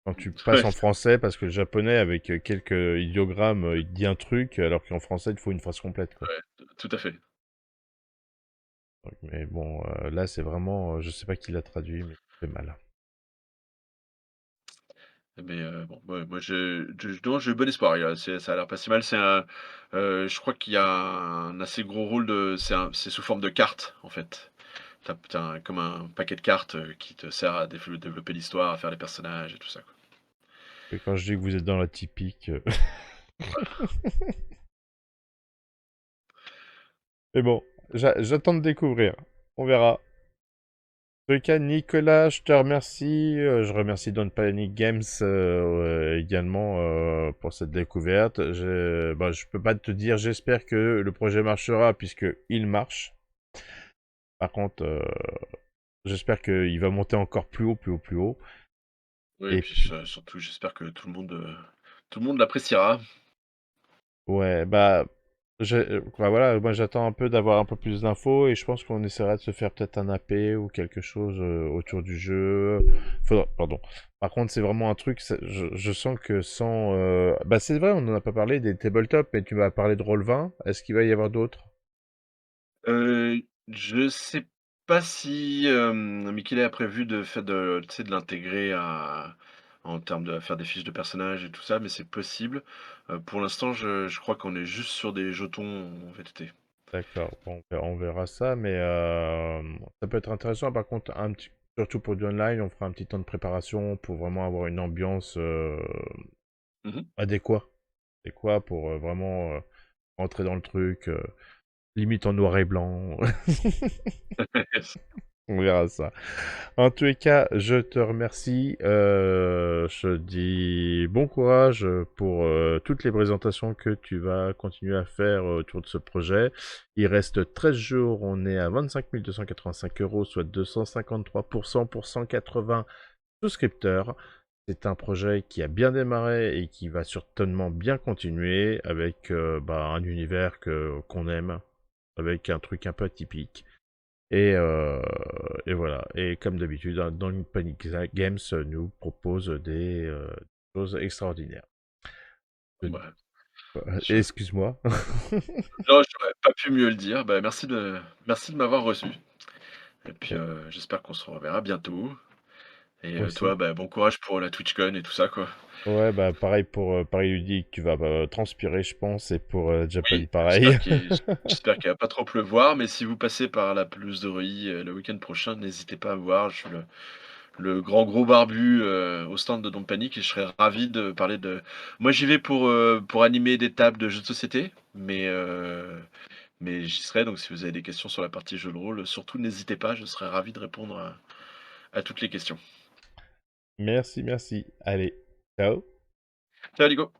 Quand tu passes
Ouais,
en français, parce que le japonais, avec quelques idéogrammes, il te dit un truc, alors qu'en français, il te faut une phrase complète, quoi.
tout à fait.
Mais bon, là, c'est vraiment. Je sais pas qui l'a traduit, mais ça fait mal.
Mais bon, moi non, j'ai bon espoir. Ça a l'air pas si mal. Je crois qu'il y a un assez gros rôle c'est sous forme de carte en fait. Comme un paquet de cartes qui te sert à développer l'histoire, à faire les personnages et tout ça, quoi.
Et quand je dis que vous êtes dans la typique. Mais bon, j'attends de découvrir. On verra. En tout cas, Nicolas, je te remercie. Je remercie Don't Panic Games également pour cette découverte. Je peux pas te dire, j'espère que le projet marchera puisque il marche. Par contre, j'espère qu'il va monter encore plus haut, plus haut, plus haut.
Oui, et
Et
puis
puis,
surtout, j'espère que tout le monde l'appréciera.
ouais, voilà, moi j'attends un peu d'avoir un peu plus d'infos et je pense qu'on essaiera de se faire peut-être un AP ou quelque chose autour du jeu. Pardon. Par contre, c'est vraiment un truc, je sens que sans... Bah c'est vrai, on n'en a pas parlé des tabletops, mais tu m'as parlé de Roll20. Est-ce qu'il va y avoir d'autres?
Je sais pas si Michele a prévu tu sais, de l'intégrer en termes de faire des fiches de personnages et tout ça, mais c'est possible. Pour l'instant, je crois qu'on est juste sur des jetons en VTT.
D'accord, bon, on verra ça, mais ça peut être intéressant. Par contre, surtout pour du online, on fera un petit temps de préparation pour vraiment avoir une ambiance
Mhm.
adéquate. Adéquat pour vraiment rentrer dans le truc, limite en noir et blanc. On verra ça. En tous les cas, je te remercie. Je dis bon courage pour toutes les présentations que tu vas continuer à faire autour de ce projet. Il reste 13 jours. On est à 25 285 euros, soit 253% pour 180 souscripteurs. C'est un projet qui a bien démarré et qui va certainement bien continuer avec un univers qu'on aime, avec un truc un peu atypique. Et, euh, et voilà. Et comme d'habitude, dans Panic Games nous propose des choses extraordinaires.
Bah, je-
Excuse-moi.
Non, j'aurais pas pu mieux le dire. Bah, merci de m'avoir reçu. Et puis,
Et
j'espère qu'on se reverra bientôt et toi,
aussi.
bah, bon courage pour la TwitchCon et tout ça, quoi.
Ouais, bah pareil pour Paris Ludique, tu vas transpirer, je pense, et pour Japan,
Oui,
pareil.
j'espère qu'il va pas trop pleuvoir, mais si vous passez par la pelouse de Reuilly, le week-end prochain, n'hésitez pas à me voir. Je suis le grand gros barbu, au stand de Don Panique et je serais ravi de parler de moi j'y vais pour animer des tables de jeux de société, mais j'y serai, donc si vous avez des questions sur la partie jeux de rôle, surtout n'hésitez pas, je serais ravi de répondre à toutes les questions.
Merci, merci. Allez, ciao.
Ciao Nico.